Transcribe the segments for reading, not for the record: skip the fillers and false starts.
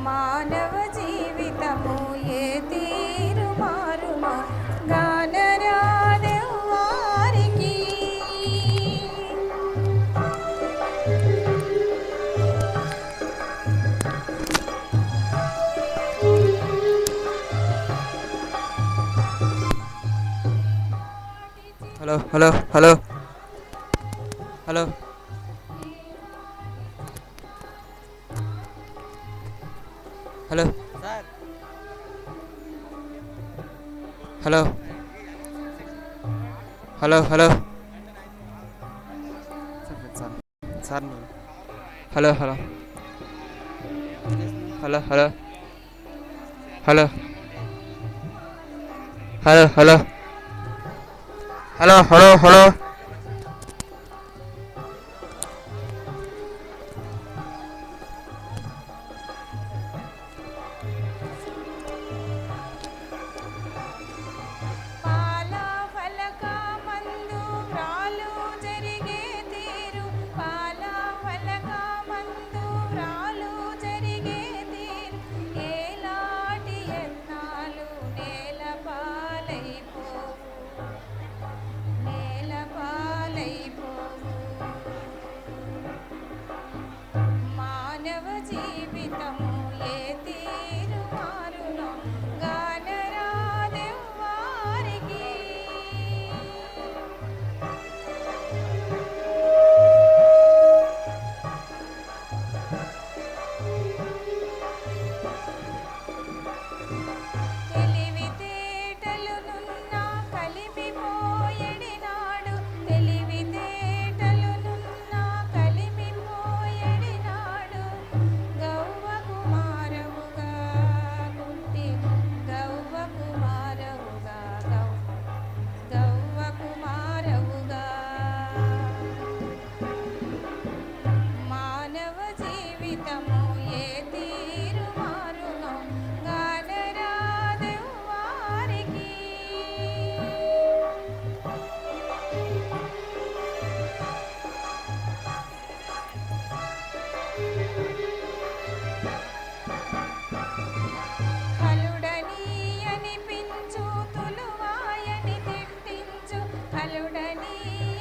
మానవ జీవితము ఏ తీరు మారునో గానరాదెవ్వారికి. Hello hello hello hello hello sir, hello hello hello sir sir hello hello hello hello hello hello hello hello hello hello పాలఫలకమందు వ్రాలు జరిగే తీరు, పాలఫలకమందు వ్రాలు జరిగే తీరు, ఏలాటి యత్నాలు నేలపాలైపోవు, నేలపాలైపోవు. మానవ జీవితము ఏ తీరు మారునో గానరాదెవ్వారికి. తెలివితేటలునున్న కలిమిపోయెడినాడు, తెలివితేటలునున్న కలిమిపోయెడినాడు, గౌవ కుమారవుగా పుట్టి, గౌవ కుమారవుగా, గౌవ కుమారవుగా. మానవ జీవితము ఏ తీరు మారునో గానరాదెవ్వారికి. కలుడని అనిపించు తులువాయని తిట్టించు, కలుడని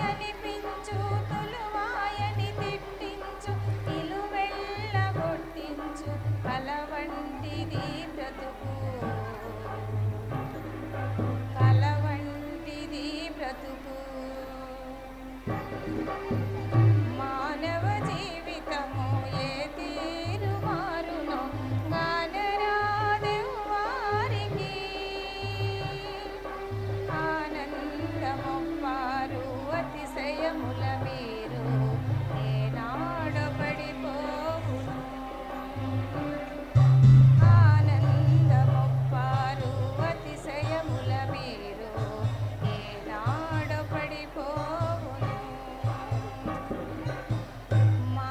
అనిపించు తులువాయని తిట్టించు, నిలువెల్లగొట్టించు కలవంటిది బ్రతుకు, కలవంటిది బ్రతుకు. మానవ జీవితము ఏ తీరు మారునో గానరాదెవ్వారికి. ఆనందమొప్పారు అతిశయముల మీరు ఏనాడో పడిపోవును, ఆనందమొప్పారు అతిశయముల మీరు ఏనాడో పడిపోవును. మా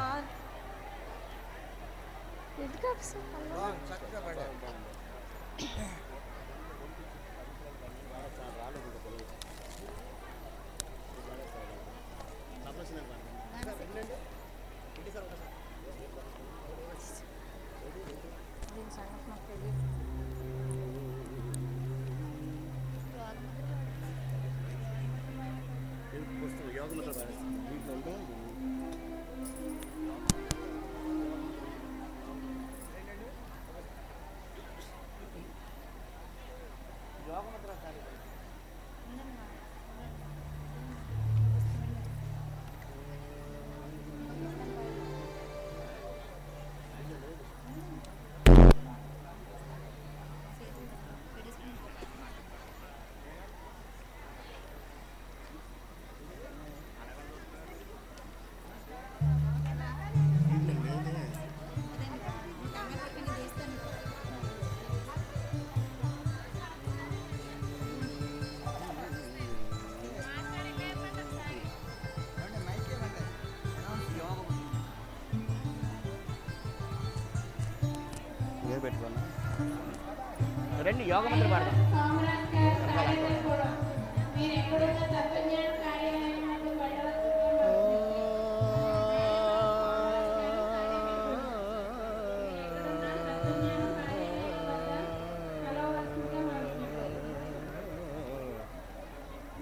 రండి యోగ మంత్రం పాడదాం.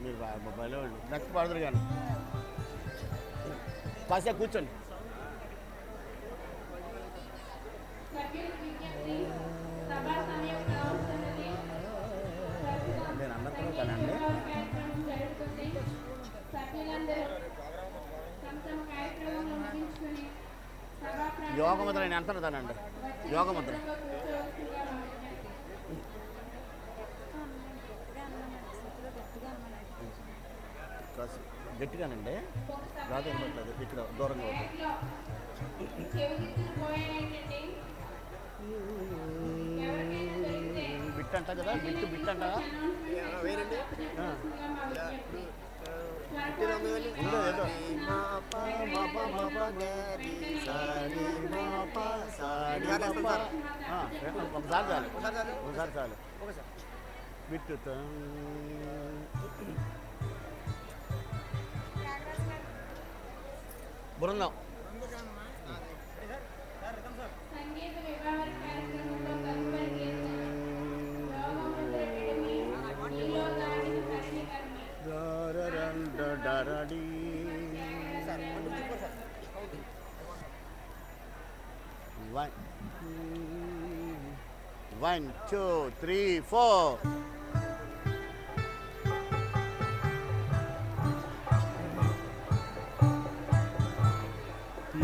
మీరు మొబైల్లో నెక్స్ట్ పడదురు కానీ కాసేపు కూర్చోండి. నేను అన్నప్పుడు కానండి యోగముద్ర నేను అంటున్నానండి. యోగముద్ర గట్టిగానండి రాదు అనట్లేదు. ఇక్కడ దూరంగా బిట్ అంట కదా, బిట్ అంట ఏదో ఒకసారి చాలు బిట్టు బృందం One, 2, 3, 4.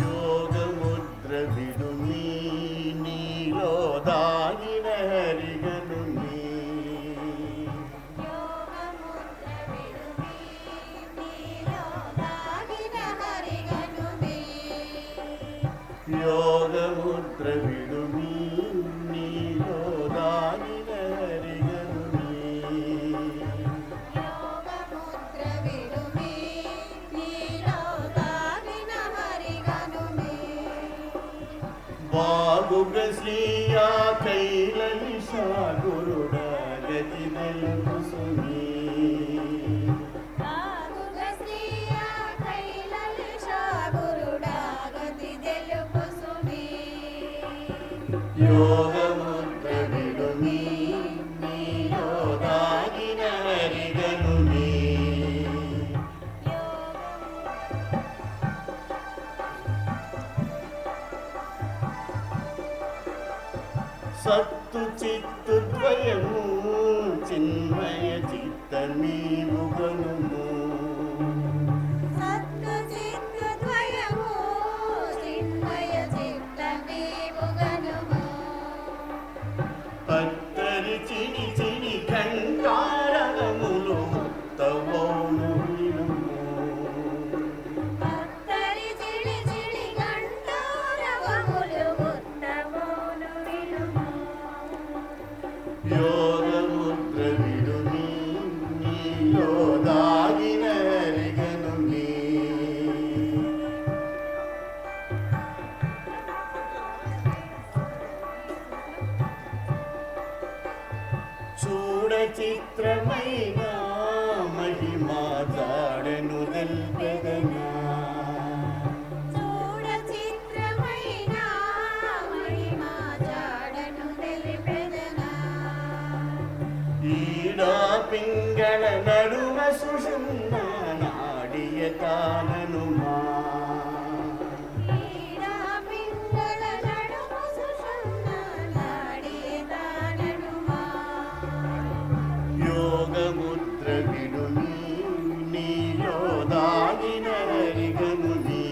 యోగముద్ర విడుమి నీలో దాగిన హరిగనుమి. యోగముద్ర విడుమి నీలో దాగిన హరిగనుమి. బాగుగ శ్రీయా కైలలిషా గురుడ గతి నలుసుని. యోగముద్ర విడుమి నీలో దాగిన హరిగనుమి. సత్తు చిత్తు ద్వయము చిన్మయ చిత్తమీవు గనుము. అత్తరి చిని చిని కంఠారములు ముత్తవోను వినుము. యోగముద్ర విడుమి నీలో దాగిన హరిగనుమి. చూడ చిత్రమైన మహిమా జాడను తెల్పెదనా. ఈడా పింగళ నడుమ సుషుమ్న నాడియ తాననుమా. యోగముద్ర విడుమి నీలో దాగిన హరిగనుమి.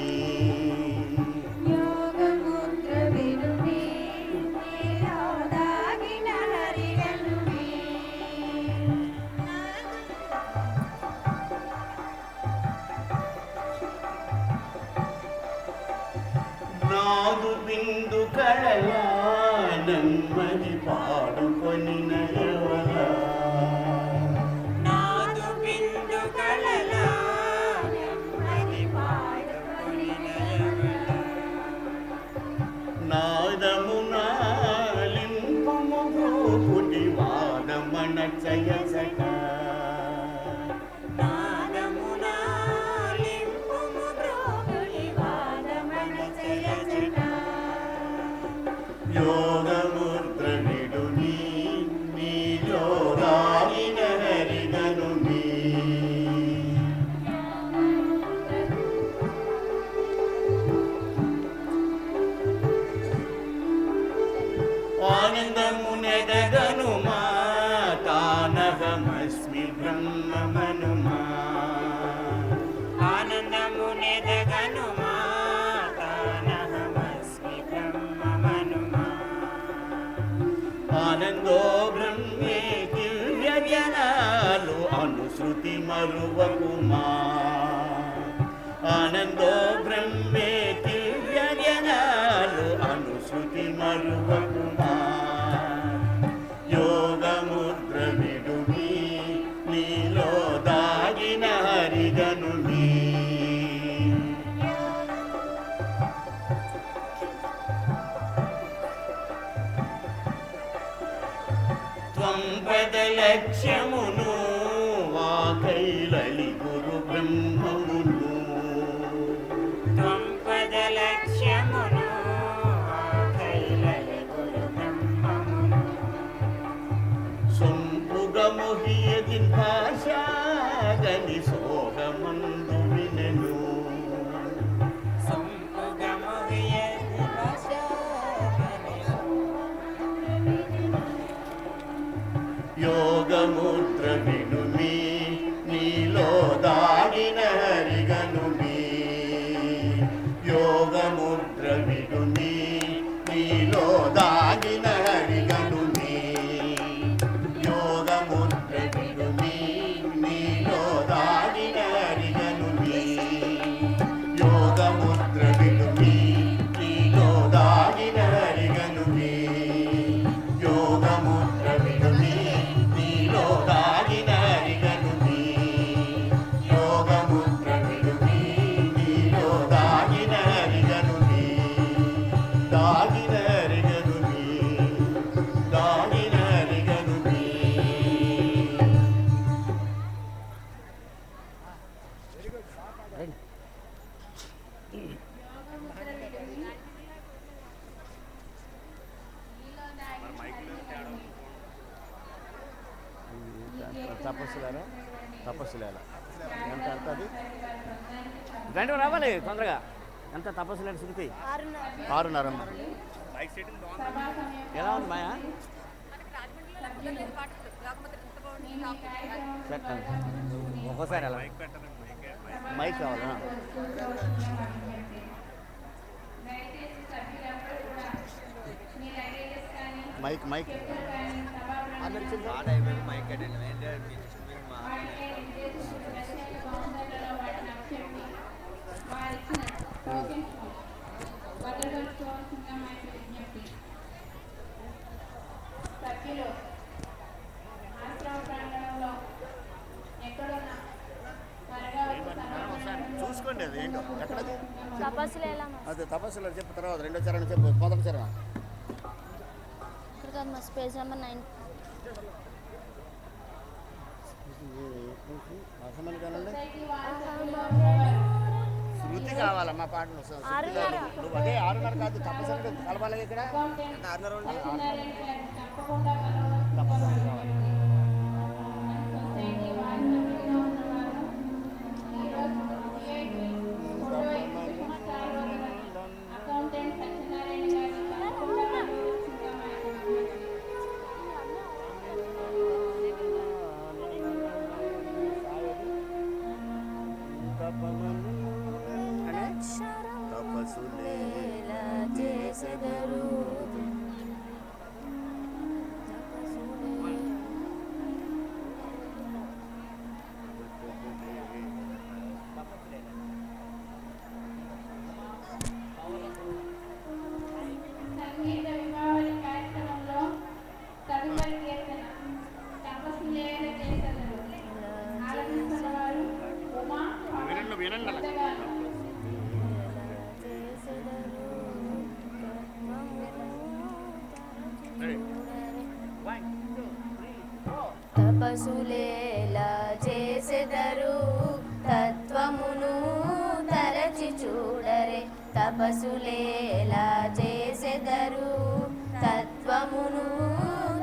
నాదు బిందు కళలా నమ్మది పాడుకొని నయవల. నాదము నాలింపుము భూపుటి వాదమణ చయసట. యోగము ఆనందో బ్రహ్మే దివ్య జ్ఞానాలు అనుశ్రుతి మరువకుమా ఆనందో బ్రహ్మే దివ్య జ్ఞానాలు అనుశ్రుతి మరువకుమా యోగముద్ర విడుమి నీలో దాగిన హరిగనుమి త్వం పదలక్ష్యమును వాకైలలి గురు బ్రహ్మమును త్వం పదలక్ష్యమును వాకైలలి గురు బ్రహ్మమును సొంపుగముహియదిన్ భాషాగని సోగమందు వినెను యోగముద్ర వినుమి నీలో దాగిన హరిగనుమి యోగముద్ర వినుమి నీలో దాగిన హరిగనుమి యోగముద్ర వినుమి నీలో దాగిన హరిగనుమి యోగముద్ర వినుమి నీలో దాగిన హరిగనుమి యోగముద్ర వినుమి నీలో దాగిన హరిగనుమి యోగముద్ర వినుమి నీలో దాగిన హరిగనుమి దాగిన హరిగనుమి దాగిన హరిగనుమి తపస్సులేరా తపస్సులేరా ఎంత ఎంత అది గంట రావాలి తొందరగా ఎంత తపస్సు లేని శృతి 6:30 ఎలా ఉంది మాయా ఒక్కోసారి ఎలా మైక్ కావాలా మైక్ మైక్ చూసుకోండి అది ఏంటో ఎక్కడది అదే తపస్సులో చెప్పు తర్వాత రెండో చరణ చెప్పు మొదటి చరణ పేజ్ నెంబర్ 9 అసమని కానండి శృతి కావాలమ్మా పాటలు నువ్వు అదే 6:30 కాదు తపస్సు కలపాలి ఇక్కడ 6:30 తపస్సు కావాలి తపసులేలా చేసెదరు తత్వమును తరచి చూడరే తపసులేలా చేసెదరు తత్వమును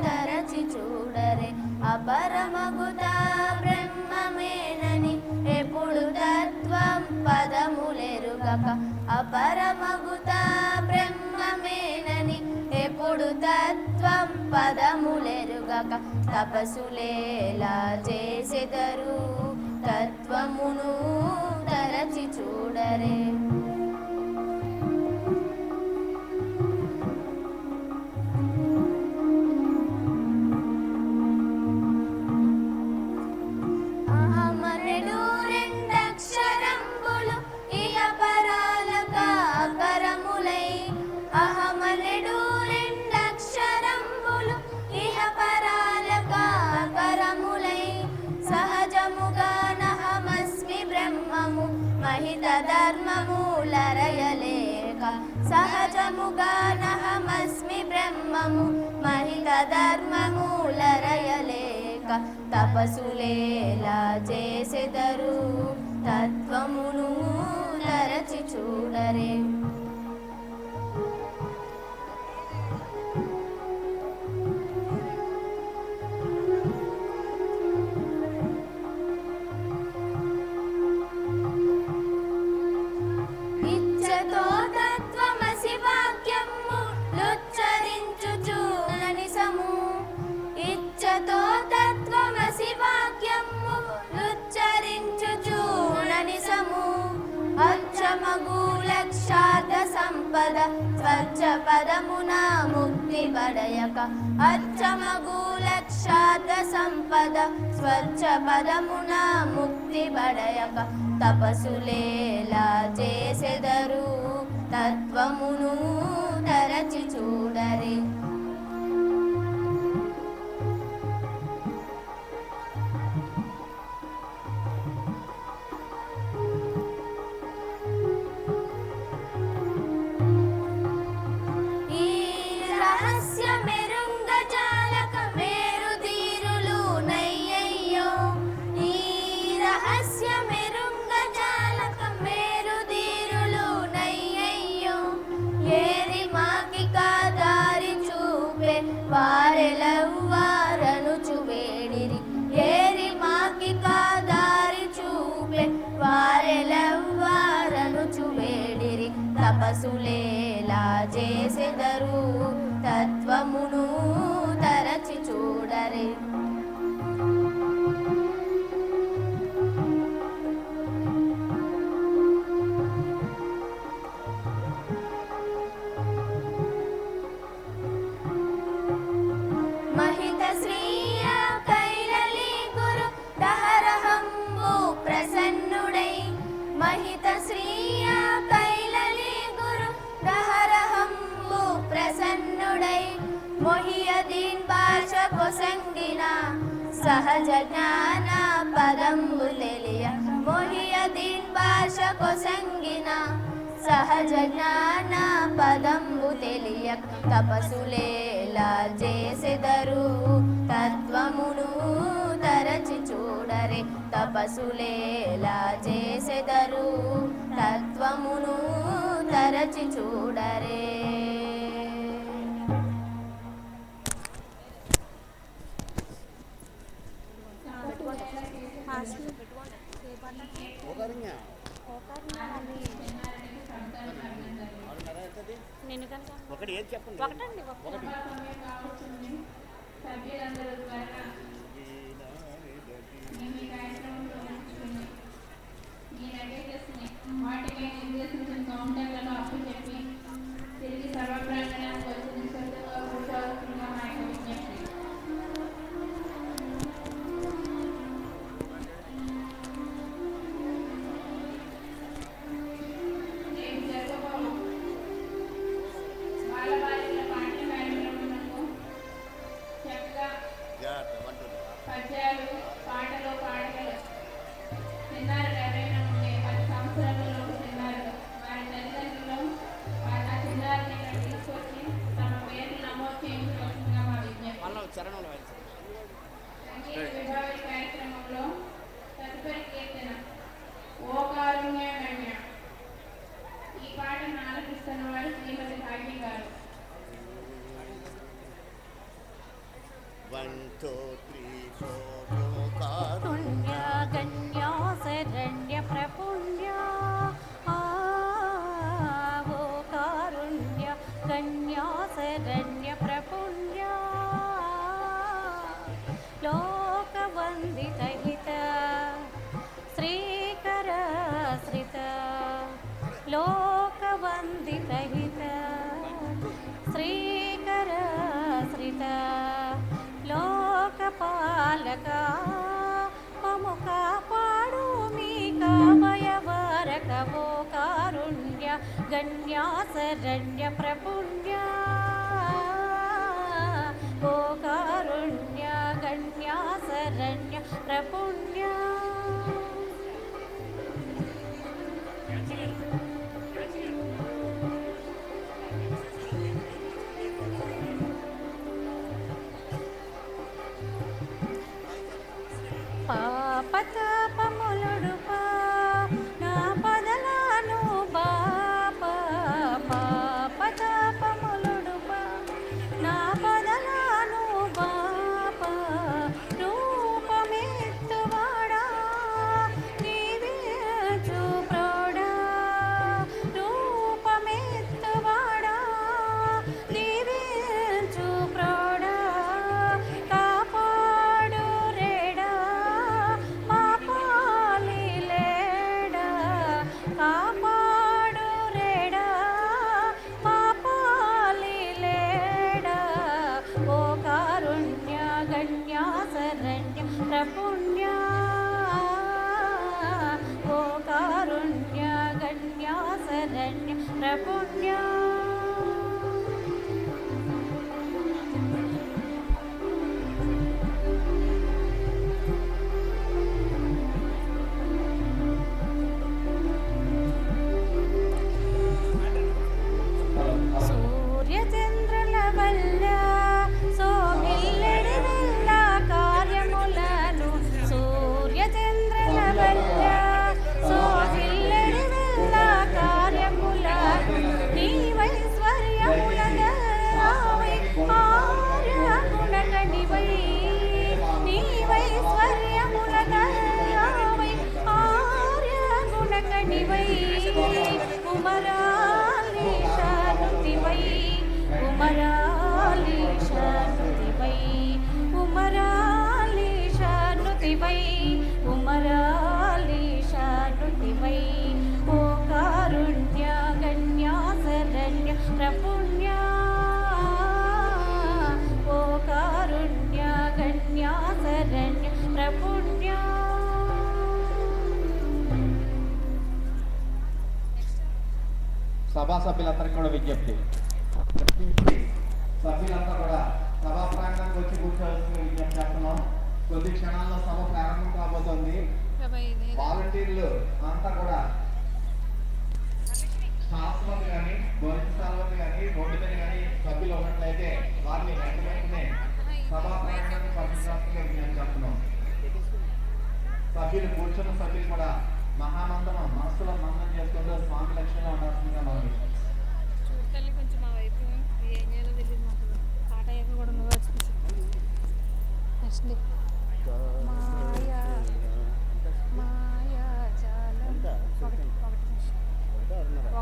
తరచి చూడరే అపరమగుతా బ్రహ్మమేనని ఎప్పుడు తత్వం పదములెరుగక అపరమగుతా బ్రహ్మమేనని ఎప్పుడు తత్వం పదములెరుగక తపసులేలా చేసెదరు తత్వమును తరచి చూడరే సహజముగానహమస్మి బ్రహ్మము మహిత ధర్మమూలరయలేక తపసులేలా చేసెదరు తత్వమును తరచి చూడరే. ఇచ్చతో తత్వమసి వాక్యము లుచ్చరించుచు ననిసము ఇచ్చతో తత్వమసి వాక్యము లుచ్చరించుచు ననిసము అచ్చమగు లక్షార్థ సంపద స్వచ్ఛ పదమున ముక్తి బడయక అచ్చమగు లక్షార్థ సంపద స్వచ్ఛ పదమున ముక్తి బడయక తపసులేలా చేసెదరు తత్వమును తరచి చూడరే. ఈ రహస్య మెరుంగ జాలక మేరుదీరులు నయ్యయ్యో ఈ రహస్య మెరుంగ జాలక మేరుదీరులు నయ్యయ్యో ఏరి మాకి కాదారి చూపే వారెలవ్వారనుచు వేడిరి ఏరి మాకి కాదారి చూపే వారెలవ్వారనుచు వేడిరి తపసులేలా చేసెదరు తత్వమును తరచి చూడరే. మహిత శ్రీయ కైలలి గురు దహరహంబు ప్రసన్నుడై మహిత శ్రీయ కైలలి గురు దహరహంబు ప్రసన్నుడై మొహియదీన్ భాష కొసంగిన సహజ జ్ఞాన పదంబు తెలియ మొహియదీన్ భాష కొసంగిన సహజ జ్ఞాన పదంబు తెలియ తపసులేలా చేసెదరు తత్వమును తరచి చూడరే తపసులేలా చేసెదరు తత్వమును తరచి చూడరే. ఒకటి ఏది చెప్పండి. ఒకటి వాటిపై నిర్దేశించిన కౌంటర్లను అప్పు చెప్పి తిరిగి సర్వప్రాంగణానికి వచ్చి నిశ్శబ్దంగా కూర్చోవలసిందిగా మా యొక్క విజ్ఞప్తి. రేపు జరగబోవు బాలబాలికల పాఠ్య కార్యక్రమములకు చక్కగా పద్యాలు పాటలు పాటలు చిన్నారు ఎవరైనా ఉండే 10 సంవత్సరాలలోపు చిన్నారు వారి తల్లిదండ్రులు వాళ్ళ చిన్నారిని ఇక్కడ తీసుకొచ్చి తమ పేర్లు నమోదు చేయించవలసిందిగా మా విజ్ఞప్తి. సంగీత విభావరి కార్యక్రమంలో తదుపరి కీర్తన ఓ కారుణ్యగణ్య. ఈ పాటను ఆలపిస్తున్న వారు శ్రీమతి భాగ్య గారు. 1 2 3 4 కారుణ్య గణ్య శరణ్య ప్రపుణ్య ఓ కారుణ్య గణ్య శరణ్య ప్రపుణ్య లోకవందిత హిత శ్రీకర శ్రిత లోకవందిత హిత శ్రీకర శ్రిత లోకపాలక మము కాపాడు మీ కామయవరక ఓ కారుణ్య గణ్య శరణ్య ప్రపుణ్య ఓ కారుణ్య గణ్య శరణ్య ప్రపుణ్య. ప్రపుణ్యా ఓ కారుణ్య గణ్యా శరణ్య ప్రపుణ్యా సూర్యచంద్రుల వల్ల సోమిల్లడి వల్ల కార్యములను సూర్యచంద్రుల వల్ల సోమిల్లడి వల్ల కార్యములను నీవైశ్వర్యములగవై ఆర్య గుణగణివై నీవైశ్వర్యములగవై ఆర్య గుణగణివై ఉమరాలీశానుతివై ఉమరాలీశానుతివై ఓ కారుణ్య గణ్యా శరణ్య ప్రపుణ్యా ఓ కారుణ్య గణ్యా శరణ్య ప్రపుణ్యా సభా సభ్యులందరికీ కూడా విజ్ఞప్తి, సభ్యులంతా కూడా సభా ప్రాంగణానికి వచ్చి కూర్చోవలసిన విజ్ఞప్తి చేస్తున్నాం. కొద్ది క్షణాల్లో సభ ప్రారంభం కాబోతోంది. వాలంటీర్లు అంతా కూడా స్టాఫ్ మంది కానీ గవర్నమెంట్ మంది కానీ రోడ్డు మీద కానీ సభ్యులు ఉన్నట్లయితే వారిని వెంటనే సభా ప్రాంగణానికి పంపించాల్సిందిగా విజ్ఞప్తి చేస్తున్నాం. సభ్యులు కూర్చున్న సభ్యులు కూడా మహామందనం మనసులో మందం చేసుకుంటూ స్వామి లక్ష్యంగా ఉండాల్సిందిగా మనం చూడాలి. కొంచెం మా వైపు ఏం చేయాలో తెలియదు మాకు. పాట అయ్యాక కూడా నువ్వు వచ్చి నెక్స్ట్ మాయా మాయా జాలం 1:06 మాయా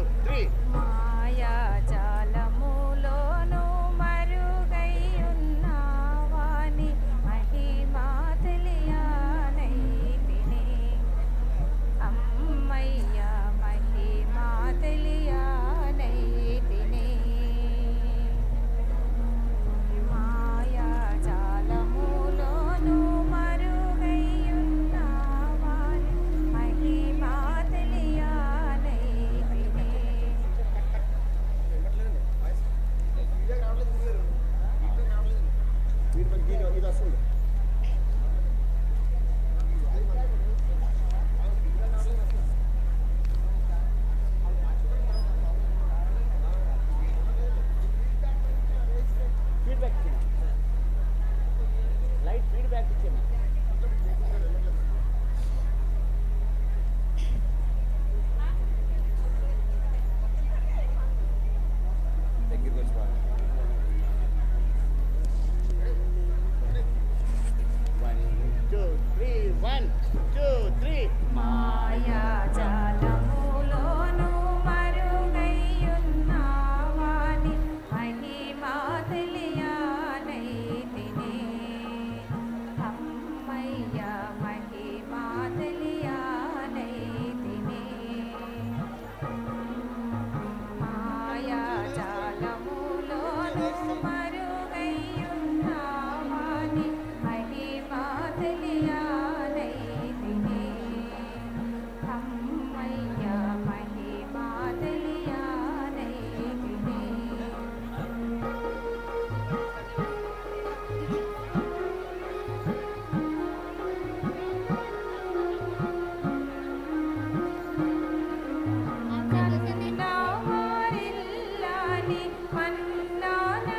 జాలం మాయా జాలములోను మరుగై ఉన్నావాని మహిమా తెలియనైతిని అమ్మయ్య మహిమా తెలియనైతిని మాయా జాలములోను మరుగై ఉన్నావాని మహిమా మాయా జాలములోను మరుగై ఉన్నావాని మహిమా తెలియనైతిని అమ్మయ్య మహిమా తెలియనైతిని మాయా జాలములోను మరుగై ఉన్నావాని మహిమా తెలియనైతిని అమ్మయ్య మహిమా తెలియనైతిని నా వారిల్లాని మన్నాన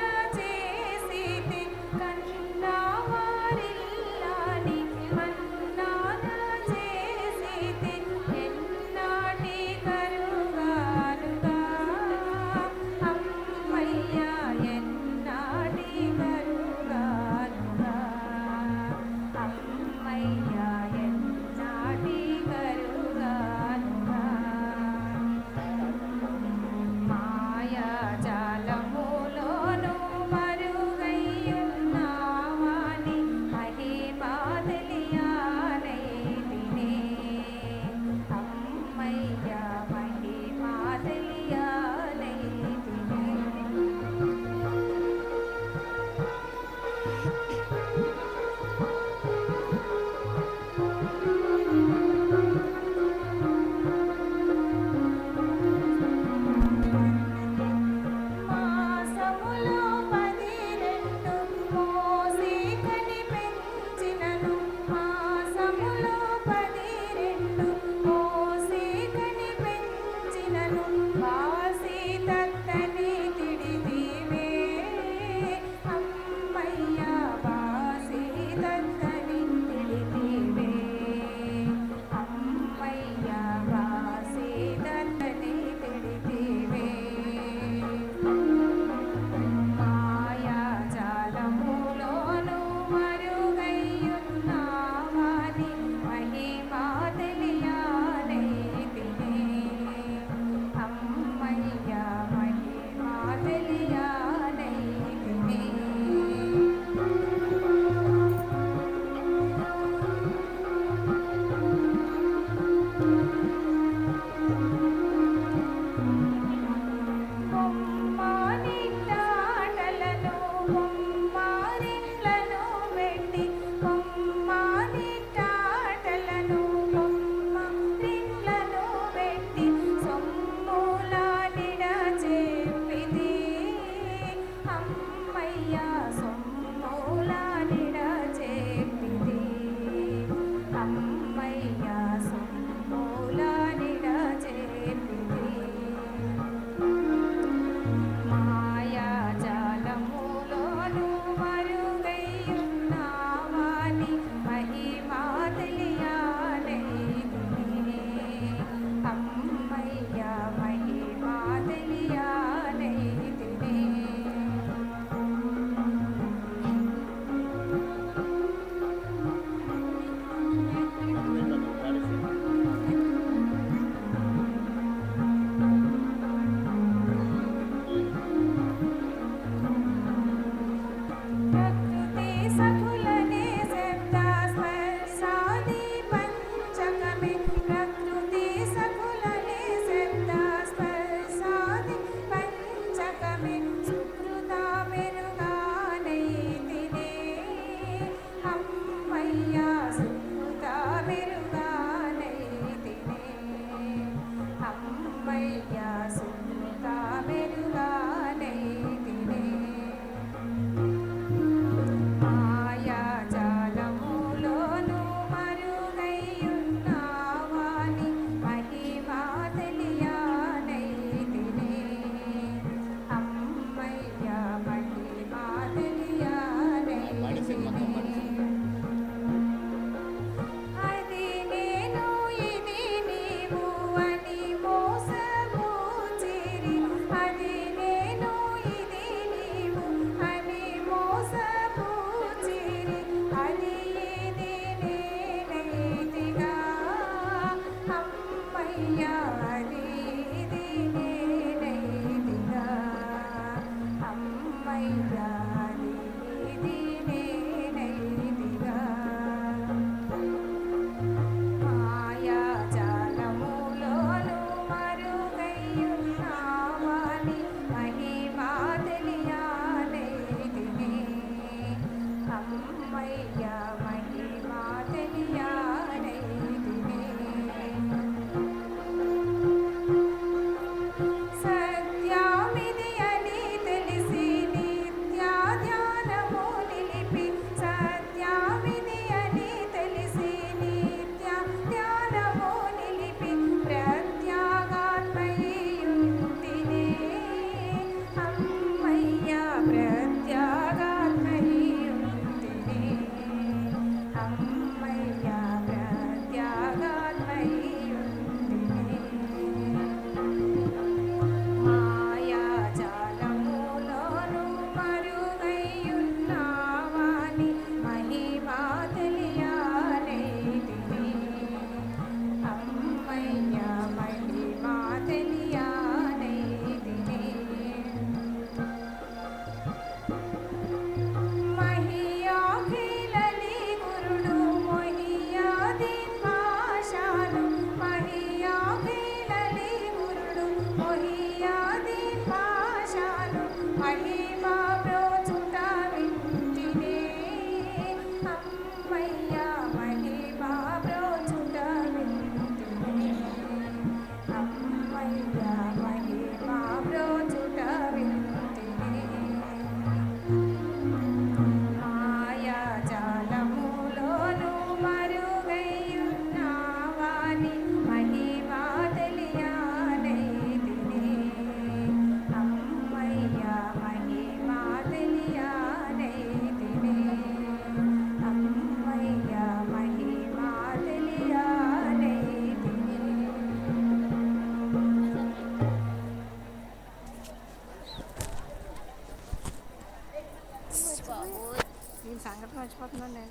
సంగతి మర్చిపోతున్నాను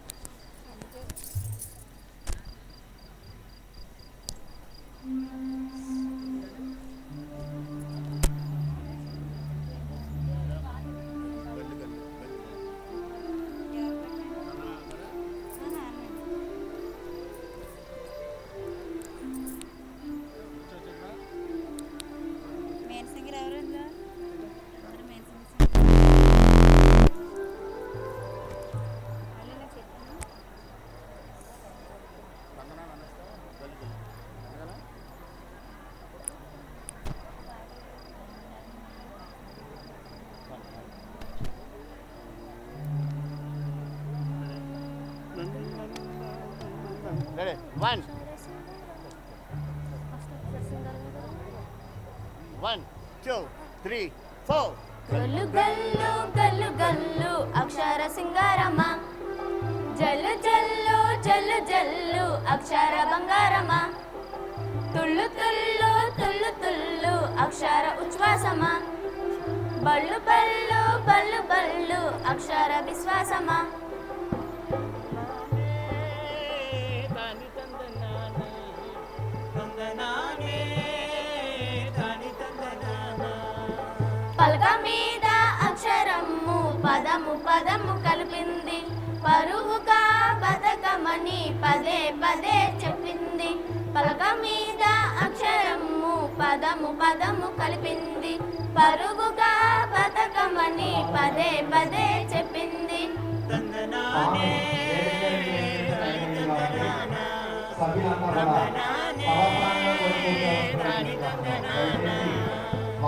అందుకే మెయిన్ సింగర్ ఎవరు మెయిన్ సింగర్ 1 1 2 3 4 గల్లు గల్లు గల్లు గల్లు అక్షర సింగారమ్మ జల్లు జల్లు జల్లు జల్లు అక్షర బంగారమ్మ తుల్లు తుల్లు తుల్లు తుల్లు అక్షర ఉచ్ఛ్వాసమా బల్లు బల్లు బల్లు బల్లు అక్షర విశ్వాసమా పలక మీద అక్షరము పదము పదము కలిపింది పరువుగా బతకమని పదే పదే చెప్పింది పలక మీద అక్షరము పదము పదము కలిపింది పరుగుగా బతకమని పదే పదే చెప్పింది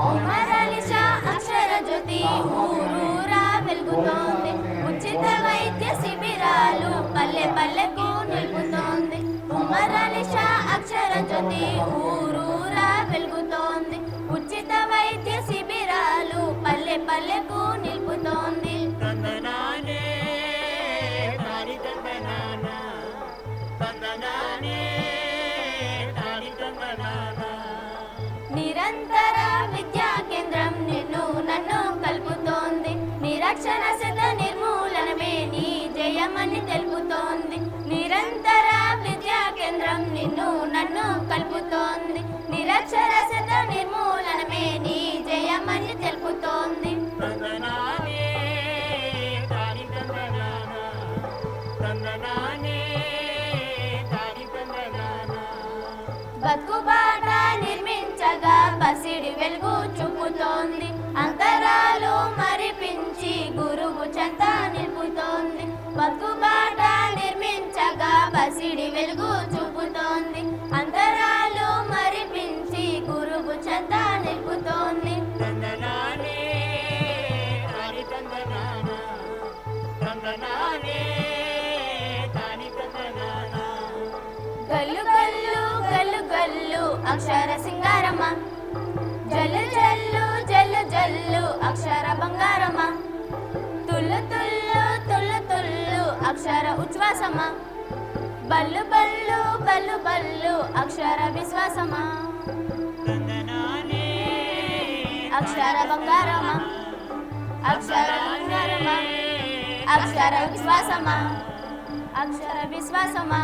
ఉమరలిష అక్షర జ్యోతి ఊరూరా వెలుగుతోంది ఉచిత వైద్య శిబిరాలు పల్లె పల్లెకు నిలుపుతోంది ఉమరలిష అక్షర జ్యోతి ఊరూరా వెలుగుతోంది ఉచిత వైద్య శిబిరాలు పల్లె పల్లెకు నిలుపుతోంది నిరంతర విద్యా కేంద్రం నిన్ను నన్ను కలుపుతోంది నిరక్షణ శత నిర్మూలనమే నీ జయమని తెలుపుతోంది నిరంతర విద్యా కేంద్రం నిన్ను నన్ను కలుపుతోంది నిరక్షర శత నిర్మూలనమే నీ జయమని తెలుపుతోంది బతుకుబాట నిర్మించగా పసిడి వెలుగు చూపుతోంది అంతరాలు మరిపించి గురువు చెంత నిలుపుతోంది బతుకుబాట నిర్మించగా పసిడి వెలుగు చూపుతోంది అంతరాలు మరిపించి గురువు చెంత నిలుపుతోంది గల్లు గల్లు గల్లు గల్లు అక్షర సింగారమ్మ జల్లు జల్లు జల్లు జల్లు అక్షర బంగారమ్మ తుల్లు తుల్లు తుల్లు తుల్లు అక్షర ఉచ్ఛ్వాసమా బల్లు బల్లు బల్లు బల్లు అక్షర విశ్వాసమా అక్షర బంగారమ్మ అక్షర బంగారమ్మ అక్షర విశ్వాసమా అక్షర విశ్వాసమా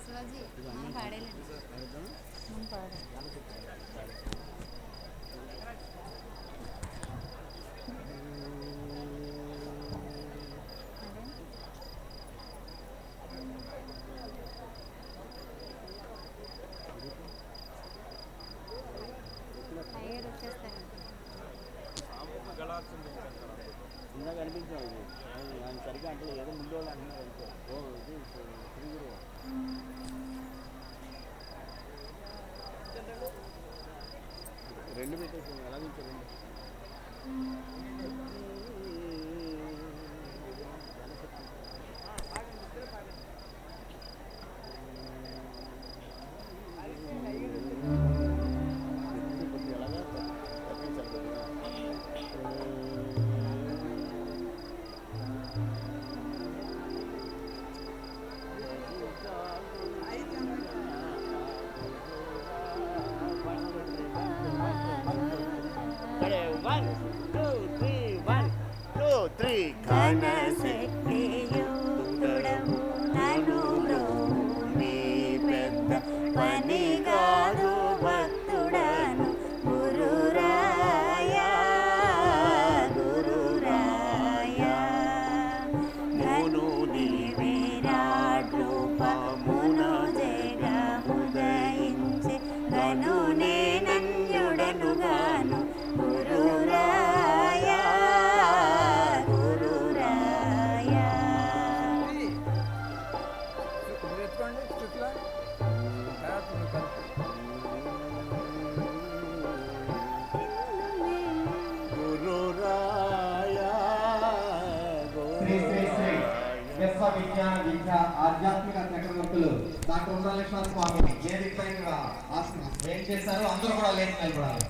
శివాజీ మనం పాడేలండి మనం పాడాలి అయ్యారు వచ్చేస్తాను ఇందాక అనిపించావు ఆయన సరిగ్గా అంటే ఏదో ముందు వాళ్ళు అంటున్నారు ఓ ఇది తిరుగురు రెండు పెట్టేసి ఎలా నుంచి రెండు నేనన్యుడనుగాను గురురాయా విజ్ఞాన విద్య ఆధ్యాత్మిక చక్రవర్తులు డాక్టర్ ఉమాలక్ష్మణ స్వామిని వేదికపై ఏం చేశారు? అందరూ కూడా లేచి నిలబడాలి.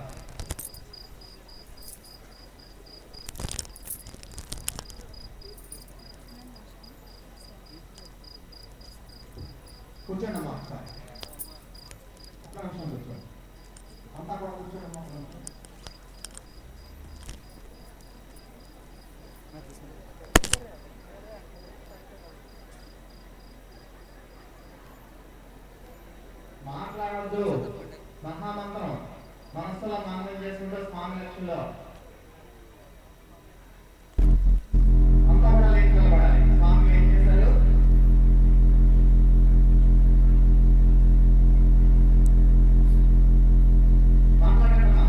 కూర్చోండి అమ్మా ఒకసారి. ఒక్క నిమిషం కూర్చోండి. అంతా కూడా కూర్చోండి అమ్మా. మాట్లాడద్దు. మహామంత్రం మనస్సులో మననం చేసుకుంటూ స్వామి లక్ష్యంలో అంతా కూడా లేచి నిలబడాలి. స్వామి ఏం చేశారు? మాట్లాడమ్మా.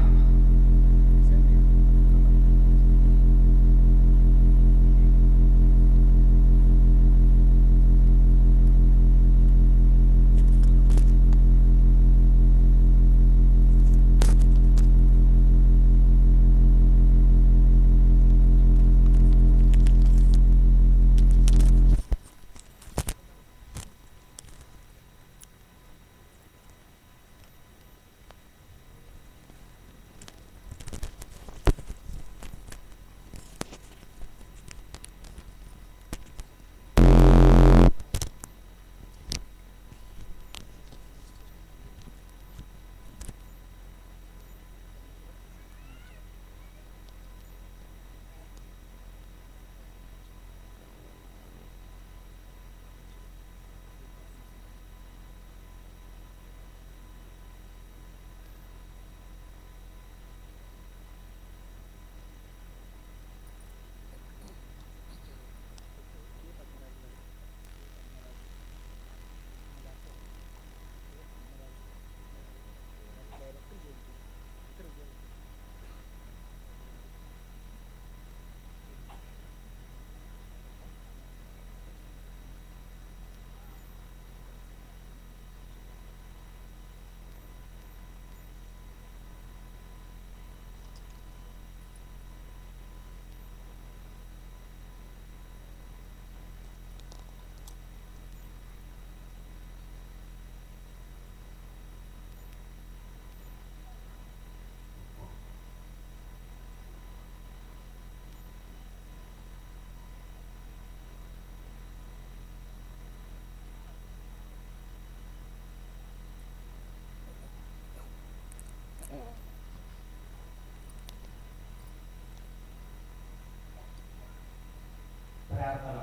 ప్రార్థన.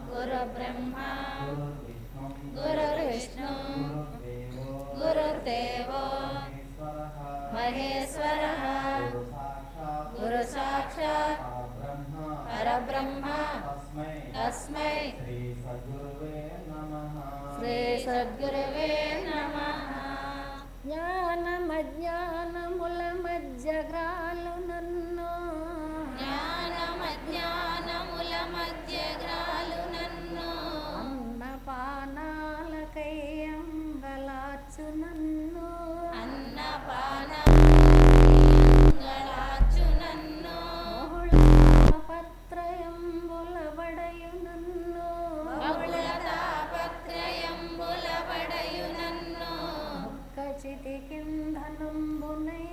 గురు బ్రహ్మ గురుర్విష్ణు గురుర్దేవో మహేశ్వరః గురు సాక్షాత్ పరబ్రహ్మ తస్మై శ్రీ సద్గురువే నమః. జ్ఞానమజ్ఞానముల మధ్యగ్రాలు నన్ను జ్ఞానమజ్ఞానముల మధ్యగ్రాలు నన్ను అన్నపానాలకై అంగలార్చు నన్ను అన్నపానాలకై నన్ను బహుళతాపత్రయంబుల వడయు నన్ను బహుళతాపత్రయంబుల వడయు నన్ను దుఃఖచితి కింధనంబునై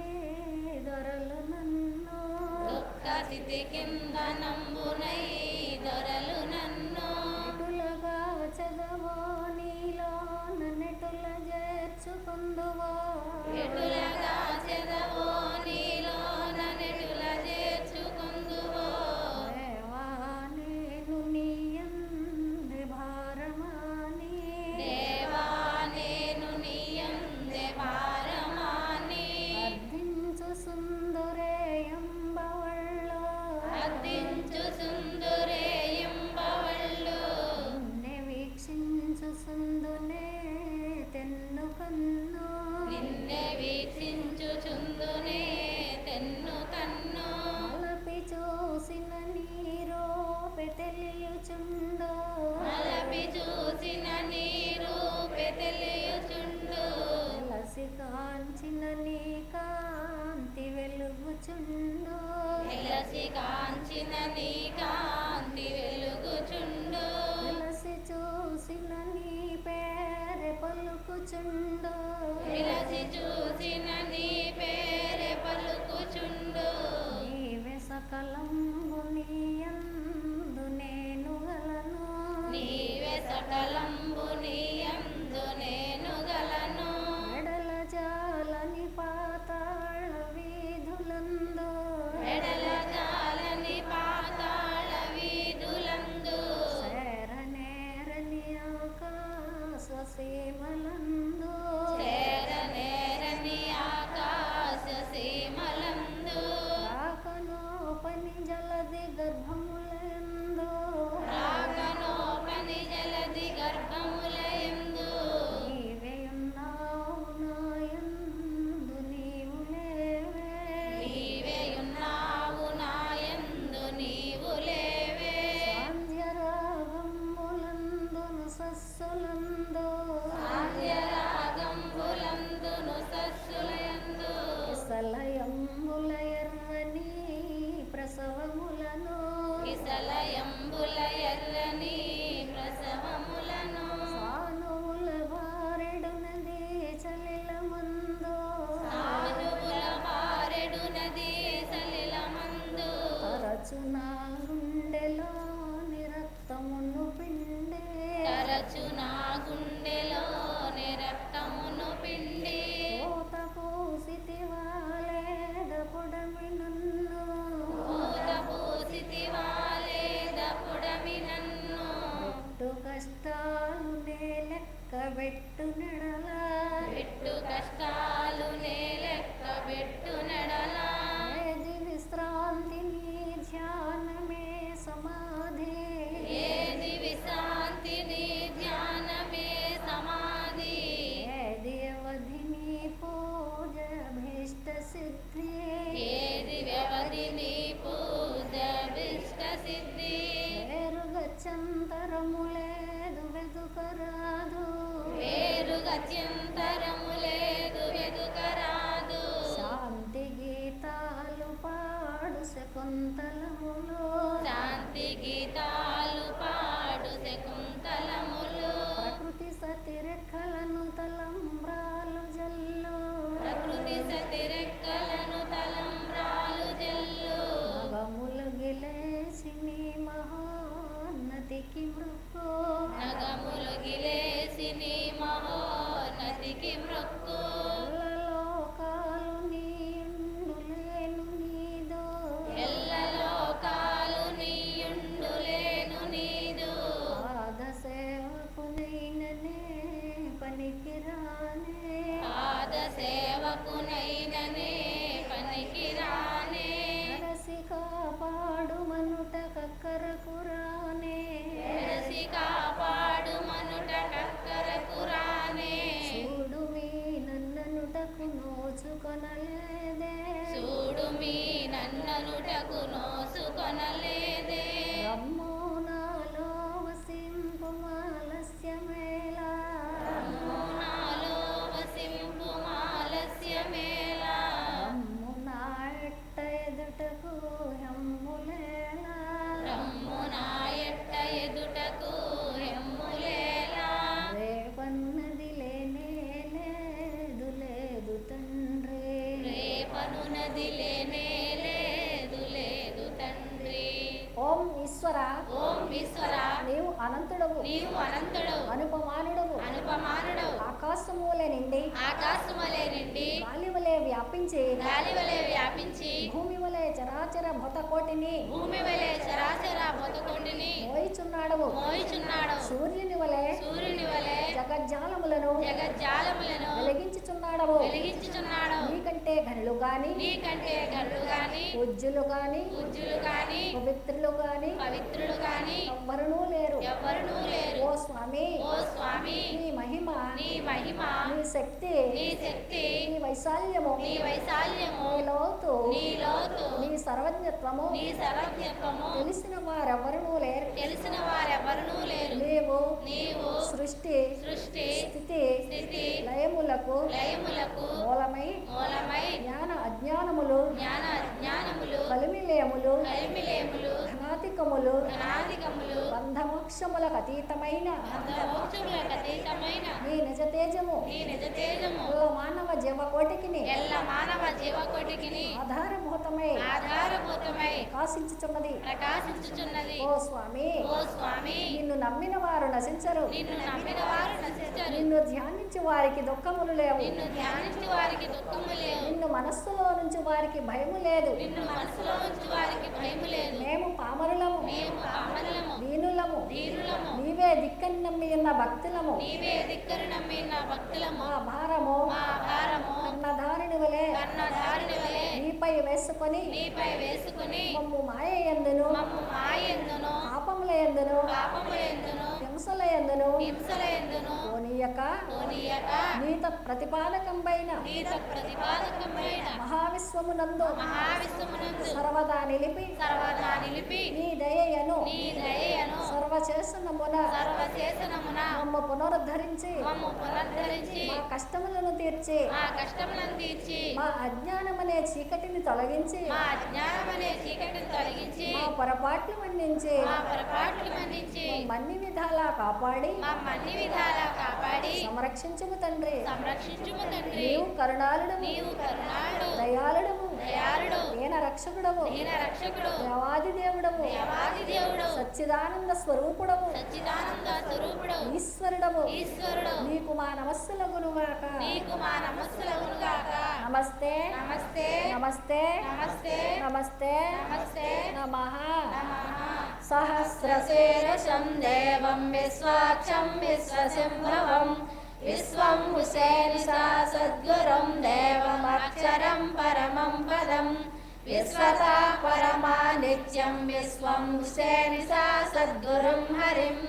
దొరలు నన్ను దుఃఖచితి కింధనంబునై దొరలు నన్ను ఎటులగా చదవో నీలో నన్నెటుల చేర్చుకుందువో ఎటులగా చదవో నీలో నన్నెటుల చేర్చుకుందువో దేవా నేను నీయందే భారమాని దేవా నేను నీయందే భారమాని అర్థించు సుందరేయంబవళ్ళో అర్థించు సుందరేయంబవళ్ళో నిన్నే వీక్షించు సుందునే తెన్నుకన్ను వెలసి కాంచిన నీ కాంతి వెలుగుచుండు వెలసి చూసిన నీ పేరె పలుకుచుండు వెలసి చూసిన నీ పేరె పలుకుచుండు నీవే సకలంబు నీయందు నేను గలను నీవే సకలంబు నీయందు నేను గలను మెడల జాలని పాతాళ వీధులందు మెడల జాలని పాతాళ వీధులందు శరణేరని ఆకాశ సీమలందు చేరనేరని ఆకాశ సీమలందు రాకనోపని జలది గర్భములందు రాగనోపని జలది గర్భములయందు నీవే ఉన్నావు నాయందు నీవు లేవే నీవే ఉన్నావు నాయందు నీవు లేవే సాంధ్యరాగములందును సస్సులందు ఆద్యరాగంబులందును సస్సులయందు సలయంబుల ఎర్రని ప్రసవములను కిసలయంబుల ఎర్రని ప్రసవములను సానువుల బారెడునది చలిలమందు సానువుల బారెడు నది సలిలమందు తరచు నా గుండెలో నిరక్తమును పిండే తరచు నా గుండెలోని రక్తమును పిండి కోత పూసితివా లేద పొడమి నన్ను పూత పూసితివా లేద పుడమి నన్ను పెట్టు కష్టాలు నే లెక్క పెట్టు నెడలా పెట్టు కష్టాలు నే లెక్క పెట్టు నడలా ఏది విశ్రాంతి నీ ధ్యానమే సమాధి ఏది విశాంతి నీ ధ్యానమే సమాధి ఏది అవధి నీ పూజ భీష్ట సిద్ధి ఏది వ్యవధి నీ పూజ విష్ట సిద్ధి వేరు గచ్చంతరము లేదు వెదుకరాదు వేరు గత్యంతరము లేదు వెదుకరాదు శాంతి గీతాలు పాడు శకుంతలములు శాంతి గీతాలు పాడు శకుంతలములు ప్రకృతి సతిరెక్కలను తలంబ్రాలు జల్లు ప్రకృతి సతిరెక్కలను తలంబ్రాలు జల్లు నగములు గిలేసి నీ మహోన్నతికి మృక్కు నగములు గిలేసి నీ మహోన్నతికి మృక్కు లోకాలు నీయుండులేను నీదో ఎల్ల లోకాలు నీయుండులేను నీదు పాద సేవకునైననే పనికిరానే పాద సేవకునైననే పనికిరానే నరసి కాపాడు మనుట కక్కరకురానే వెలసి కాపాడు మనుట కక్కరకురానే చూడు మీ నన్ననుటకు నోచుకొనలేదే చూడు మీ నన్ననుటకు నోసుకొనలేదే రమ్ము నాలో వసింపు మాలస్యమేలా నాలో వసింపు మాలస్యమేలా రమ్ము నా ఎట్ట ఎదుటకు హెమ్ములేలా రమ్ము నాయట్ట ఎదుటకు హెమ్ములేలా రేపన్నది లేనే లేదు లేదు తండ్రి రేపనునది లేనే లేదు లేదు తండ్రి ఓం ఈశ్వర ఓం ఈశ్వర నీవు అనంతుడవు నీవు అనంతుడవు అనుపమానుడవు అనుపమానుడవు ఆకాశములే నిండి ఆకాశములే నిండి గాలి వలె వ్యాపించి గాలి వలె వ్యాపించి భూమి వలె చరాచర భూతకోటిని భూమి వలె చరాచర బతుకుండిని మోయిచున్నాడవు మోయిచున్నాడు సూర్యుని వలె సూర్యుని వలె జగజ్జాలములను జగజ్జాలములను వెలిగించుచున్నాడవు వెలిగించుచున్నాడు నీకంటే ఘనులు గాని నీకంటే గళ్ళు గాని పూజ్యులు గాని పూజ్యులు గాని పవిత్రులు గాని పవిత్రులు గాని ఎవ్వరునూ లేరు ఎవ్వరునూ లేరు ఓ స్వామి ఓ స్వామి నీ మహిమ నీ మహిమ నీ శక్తి నీ శక్తి నీ వైశాల్యము నీ వైశాల్యము నీ లోతు నీ లోతు నీ సర్వజ్ఞత్వము నీ సర్వజ్ఞత్వము తెలిసిన వారెవ్వరునూ లేరు తెలిసిన వారెవరునూ లేరు నీవు నీవు సృష్టి సృష్టి స్థితి స్థితి లయములకు లయములకు మూలమై జ్ఞాన అజ్ఞానములు కలిమిలేములు ఘనాతికములు బంధమోక్షములకు అతీతమైన నీ నిజ తేజము మానవ జీవకోటికిని ఆధారభూతమై ప్రకాశించుచున్నది. ఓ స్వామి నిన్ను నమ్మిన వారు నశించరు. నిన్ను ధ్యానించి వారికి దుఃఖములు లేవు. నిన్ను మనస్సులో నుంచి వారికి భయము లేదు. మేము పామరులము దీనులము నీవే దిక్కని నమ్మి ఉన్న భక్తులము. మా భారము కన్నధారిని వలె నీపై వేసుకొని మమ్ము మాయ యందును పాపముల యందును హింసల యందును పోనీయక నీత ప్రతిపాదకంపైన మహావిశ్వమునందు సర్వదా నిలిపి నీ దయయను సర్వచేసనమున మమ్ము పునరుద్ధరించి మా కష్టములను తీర్చి మా అజ్ఞానమనే చీకటిని తొలగించి మా పొరపాట్లు మన్నించి మన్ని విధాలా కాపాడి సంరక్షించుము తండ్రి. నీవు కరుణాళుడము దయాళుడము దీన రక్షకుడము దేవాది దేవుడము సచ్చిదానంద స్వరూపుడము ఈశ్వరుడము నీకు మా నమస్సులగునుగాక. నమస్తే నమస్తే నమస్తే నమః. సహస్రశీర్షం దేవం విశ్వాక్షం విశ్వసింభవం విశ్వం హుసేనిసా సద్గురుం దేవమక్షరం పరమం పదం విశ్వతా పరమా నిత్యం విశ్వం హుసేనిసా సద్గురుం హరిం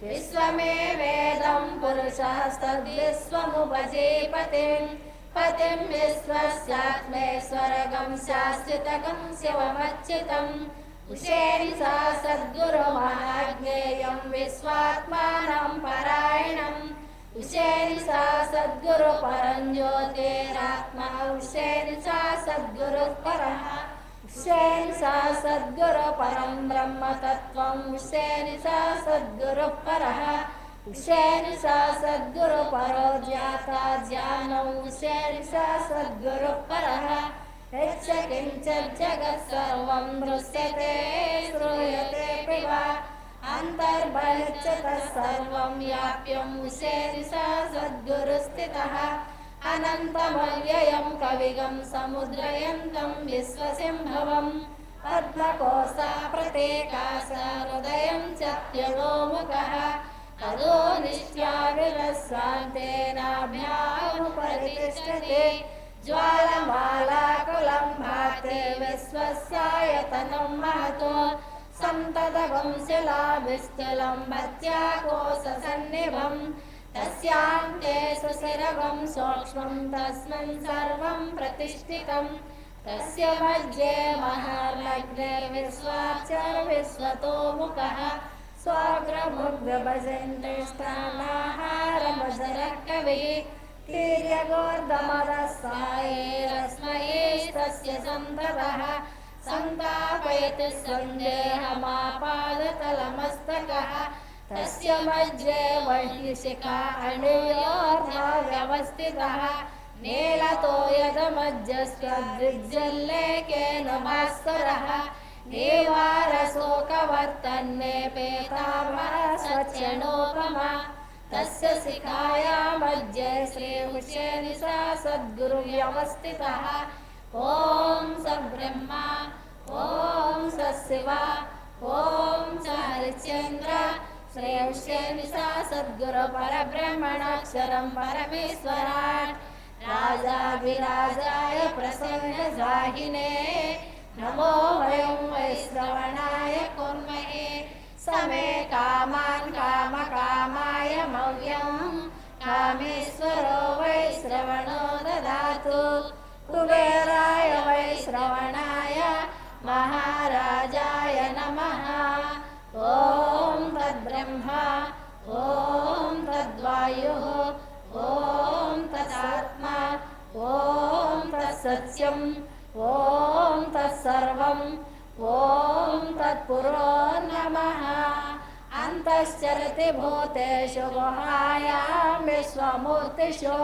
విశ్వమే వేదం పురుషః తద్విశ్వముపజీపతిం పతిం విశ్వస్యాత్మేశ్వరగం శాశ్వతకం శివమచ్యుతం ఉషేనిసా సద్గురుమహాజ్ఞేయం విశ్వాత్మానం పరాయణం ఉషేనిసా సద్గురు పరంజ్యోతిరాత్మా ఉషేనిసా సద్గురు పరః ఉషేనిసా సద్గురు పరం బ్రహ్మతత్వం ఉషేనిసా సద్గురు పరః ఉషేనిసా సద్గురు పరో జ్ఞాతా జ్ఞానం ఉషేనిసా సద్గురు పరః యచ్చ కించిత్ జగత్ సర్వం దృశ్యతే శ్రూయతే పిబా అంతర్బహిశ్చ తత్సర్వం వ్యాప్యం ఉషేనిసా సద్గురు స్థితః అనంతమవ్యయం కవిగం సముద్రయంతం విశ్వసింభవం పద్మకోశా ప్రతేకాశ హృదయం చత్యలోముఖః తదో నిత్యావిరస్వాంతేనాభ్యాముపరితిష్ఠతే జ్వాలమాలాకులం భాతే విశ్వస్యాయతనం మహతో సంతతగం శిలాభిస్థలం భత్యాకోశసన్నిభం తస్యాంతే సుశిరగం సూక్ష్మం తస్మిన్ సర్వం ప్రతిష్ఠితం తస్య మధ్యే మహార్లగ్నిర్విశ్వాక్షర విశ్వతోముఖః స్వాగ్రముగ్రభజంతే స్థానాహారమజరః కవిః తీర్యగోర్ధమరసాయేరస్మయేస్తస్య సంతతః సంతాపయతి సందేహమాపాదతలమస్తకः తస్య మధ్యే వైశిఖా అణుయోర్ధా వ్యవస్థితः నీలతో యదమధ్యస్త్వద్విజ్జల్లేకేన భాస్కరः నీవారశోకవర్తన్నే పీతాంబర సత్యనోపమా తస్య శిఖాయా మధ్యే శ్రీ ఉషేనిసా సద్గురు వ్యవస్థితః ఓం సబ్రహ్మ ఓం సశివ ఓం స హరిశ్చంద్ర శ్రీ ఉషేనిసా సద్గురు పరబ్రహ్మణాక్షరం పరమేశ్వరాట్ రాజాభిరాజాయ ప్రసన్నజాహినే నమో వయం వైశ్రవణాయ కుర్మహే సమే కామాన్ కామకామాయ మవ్యం కామేశ్వరో వైశ్రవణో దదాతు కుబేరాయ వైశ్రవణాయ మహారాజాయ నమః. ఓం తద్బ్రహ్మ ఓం తద్వాయుః ఓం తదాత్మా ఓం తత్సత్యం ఓం తత్సర్వం ఓం తత్పురోర్నమః అంతశ్చరతి భూతేషు గుహాయాం విశ్వమూర్తిషు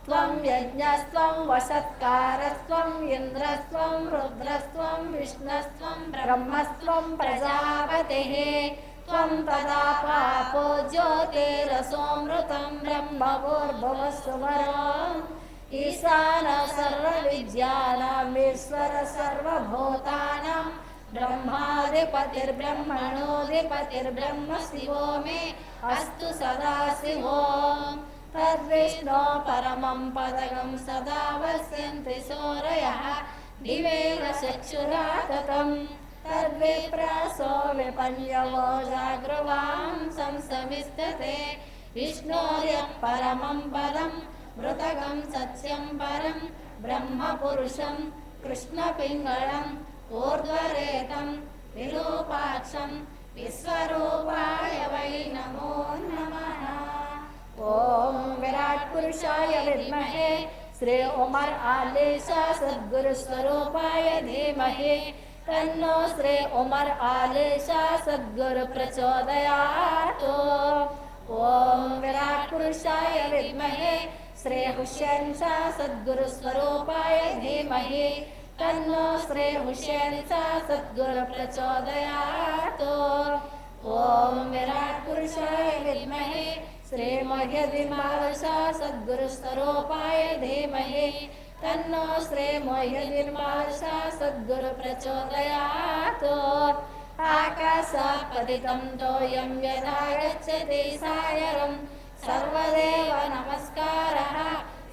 త్వం యజ్ఞస్త్వం వసత్కారస్త్వం ఇంద్రస్త్వం రుద్రస్త్వం విష్ణుస్త్వం బ్రహ్మస్త్వం ప్రజాపతిః త్వం తదా పాపో జ్యోతిరసోమృతం బ్రహ్మభూర్భువస్సువరో ఈశాన సర్వవిద్యానాం ఈశ్వర సర్వభూతానాం బ్రహ్మాధిపతిర్బ్రహ్మణోధిపతిర్బ్రహ్మ శివో మే అస్తు సదాశివో తద్విష్ణో పరమం పదగం సదా వస్యంతి సూరయః దివేన చక్షురాతతం తద్విప్రాసో విపన్యవో జాగృవాం సంసమిస్తతే విష్ణోర్యః పరమం పదం మృతగం సత్యం పరం బ్రహ్మ పురుషం కృష్ణపింగళం ఊర్ధ్వరేతం విరూపాక్షం విశ్వరూపాయ వై నమో నమః ఓం విరాట్ పురుషాయ విద్మహే శ్రీ ఉమర్ ఆలీషా సద్గురు స్వరూపాయ ధీమహి తన్నో శ్రీ ఉమర్ ఆలీషా సద్గురు ప్రచోదయాత్ ఓం విరాట్ పురుషాయ విద్మహే శ్రీ హుస్సేన్ షా సద్గురు స్వరూపాయ ధీమహి తన్నో శ్రీ హుస్సేన్ షా సద్గురు ప్రచోదయాత్ ఓం విరాట్ పురుషాయ విద్మహే శ్రీ మొహ్యద్దీన్ బాదుషా సద్గురు స్వరూపాయ ధీమహి తన్నో శ్రీ మొహ్యద్దీన్ బాదుషా సద్గురు ప్రచోదయాత్ ఆకాశాత్ పతితం తోయం యదా గచ్చతి సాగరం సర్వదేవ నమస్కారః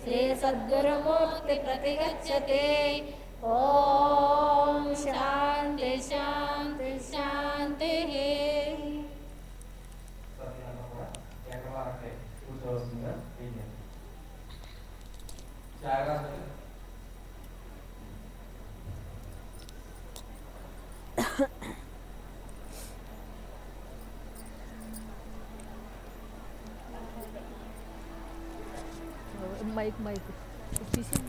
శ్రీ సద్గురుమూర్తి ప్రతిగచ్చతి ఓం శాంతి శాంతి శాంతి కూర్చోవలసిందిగా జాగ్రత్త. మైక్ తీసి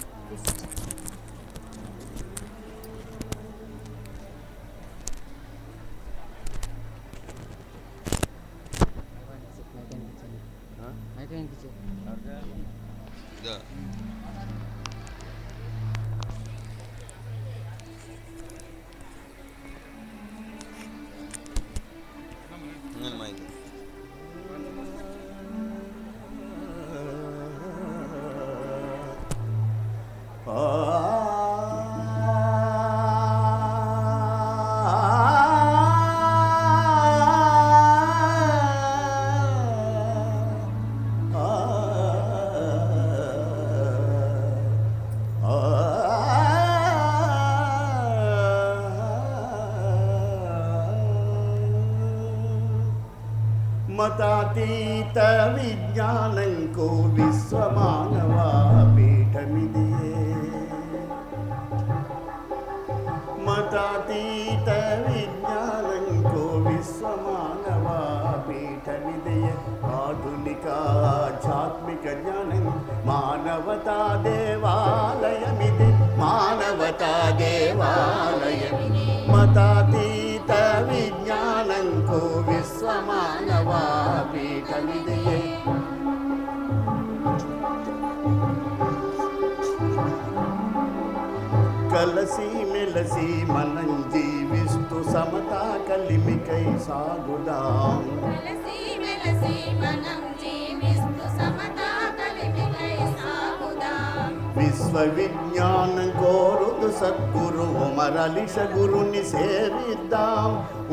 మతాతీత విజ్ఞానంకో విశ్వమానవా పీఠమిదియే మతాతీత విజ్ఞానంకో విశ్వమానవా పీఠమిదియే ఆధునిక ఆధ్యాత్మిక జ్ఞానం మానవతా దేవాలయమిది మానవతా దేవాలయమిది మతాతీత విజ్ఞానంకో విశ్వమానవా పీఠమిదియే కలసి మెలసి మనం జీవిస్తూ సమతా కలిమికై సాగుదాం కలసి మెలసి మనం జీవిస్తూ సమతా కలిమికై సాగుదాం విశ్వవిజ్ఞానం కోరుతు సద్గురు ఉమరలిష గురుని సేవిద్దాం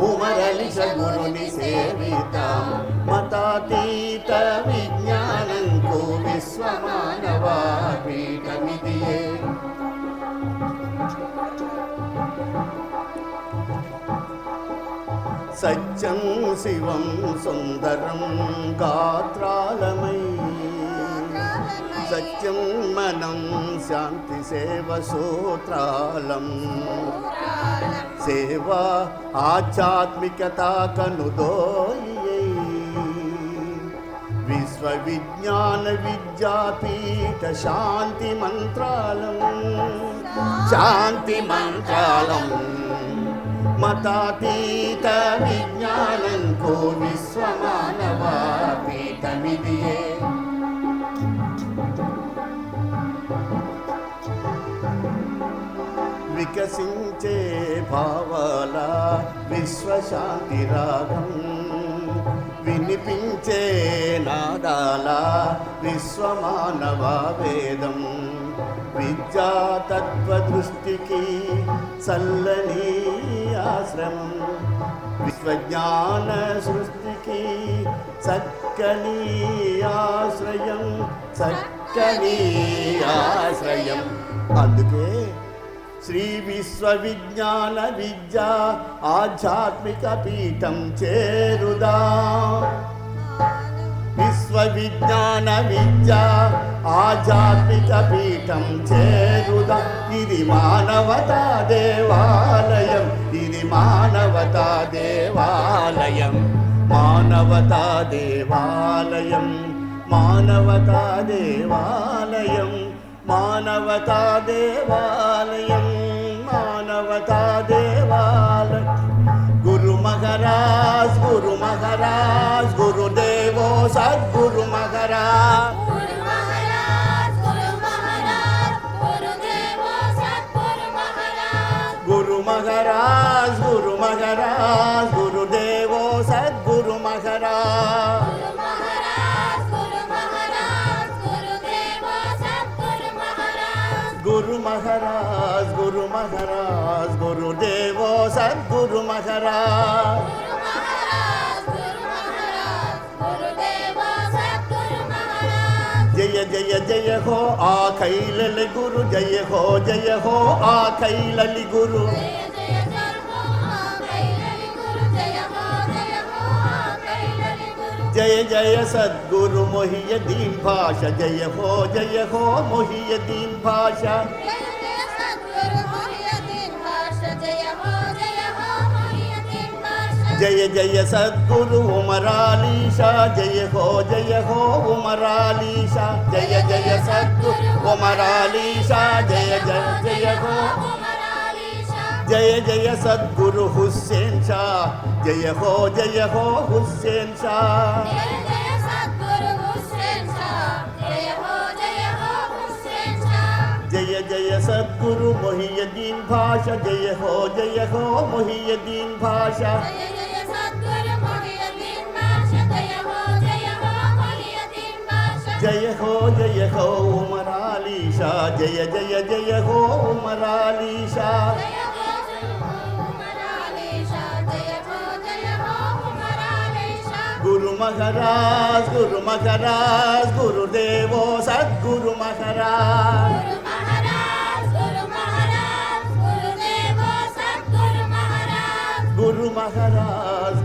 ఉమరలిష గురుని సేవిద్దాం మతాతీత విజ్ఞానంకో విశ్వమానవా పీఠమిదియే సత్యం శివం సుందరం గాత్రాలమై సత్యం మనం శాంతి సేవ సూత్రాలం సేవ ఆధ్యాత్మికత కనుదోయి విశ్వ విశ్వవిజ్ఞాన విద్యాపీఠ శాంతి మంత్రాలం శాంతి మంత్రాలం మతాతీత విజ్ఞానంకో విశ్వమానవ పీఠమిదియే వికసించే భావాల విశ్వశాంతి రాగం వినిపించే నాదాల విశ్వమానవ వేదం విద్యాతత్వదృష్టికి చల్లని ఆశ్రమం విశ్వజ్ఞాన సృష్టికి చక్కని ఆశ్రయం చక్కని ఆశ్రయం అందుకే శ్రీ విశ్వవిజ్ఞాన విద్యా ఆధ్యాత్మిక పీఠం చేరుదా విశ్వవిజ్ఞాన విద్యా ఆధ్యాత్మిక పీఠం చేరుదా ఇది మానవతా దేవాలయం ఇది మానవతా దేవాలయం మానవతా దేవాలయం మానవతా దేవాలయం మానవతా దేవాలయం మానవతా దేవాలయం గురు మహారాజ్ గురు మహారాజ్ గురుదేవో సద్గురు మహారాజ్ గురు మహారాజ్ గురు మహారాజ్ గురుదేవో సద్గురు మహారాజ్ గురు మహారాజ్ గురు మహారాజ్ గురుదేవో సద్గురు మహారాజ్ గురు మహారాజ్ గురు మహారాజ్ గురుదేవో సద్గురు మహారాజ్ జయ జయ జయ హో ఆ కైలలి గురు జయ హో ఆ కైలలి గురు జయ జయ సద్గురు మొహియదీన్ భాష జయ హో మొహియదీన్ భాష జయ జయ సద్గురు ఉమరాలీషా జయ హో ఉమరాలీషా జయ జయ సద్గురు ఉమరాలీషా జయ జయ జయ హో జయ జయ సద్గురు హుస్సేన్ షా జయ హో హుస్సేన్ షా జయ జయ సద్గురు మొహియదీన్ భాష జయ హో మొహియదీన్ భాష జయ హో ఉమరాలీషా జయ జయ జయ హో ఉమరాలీషా గురు మహారాజ్ గురుదేవో సద్గురు మహారాజ్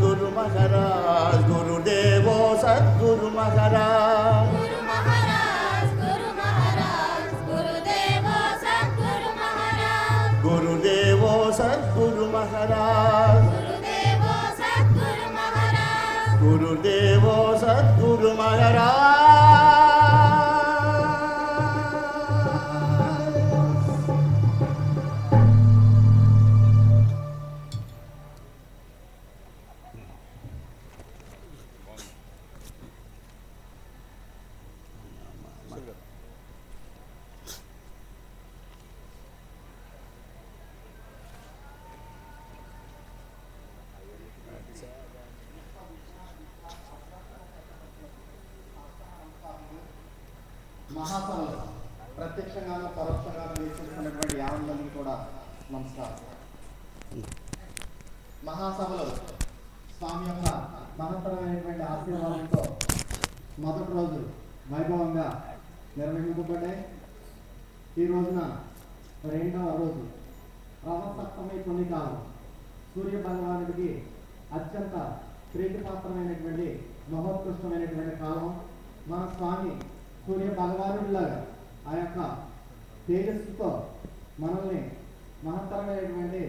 గురు మహారాజ్ గురుదేవో సద్గురు మహారాజ్ గురుదేవో సద్గురు మహారాజ్ గురుదేవో సద్గురు మహారాజ్ మహాసభలు ప్రత్యక్షంగానూ పరోక్షంగా వీక్షిస్తున్నటువంటి యావన్ మందికి కూడా నమస్కారం. మహాసభలు స్వామి యొక్క మహత్తరమైనటువంటి ఆశీర్వాదంతో మొదటి రోజు వైభవంగా నిర్వహించబడ్డాయి. ఈ రోజున రెండవ రోజు రథసప్తమి పుణ్యకాలం సూర్య భగవానుడికి అత్యంత ప్రీతిపాత్రమైనటువంటి మహోత్కృష్టమైనటువంటి కాలం. మన స్వామి సూర్య భగవానుడిలాగా ఆ యొక్క తేజస్సుతో మనల్ని మహత్తరమైనటువంటి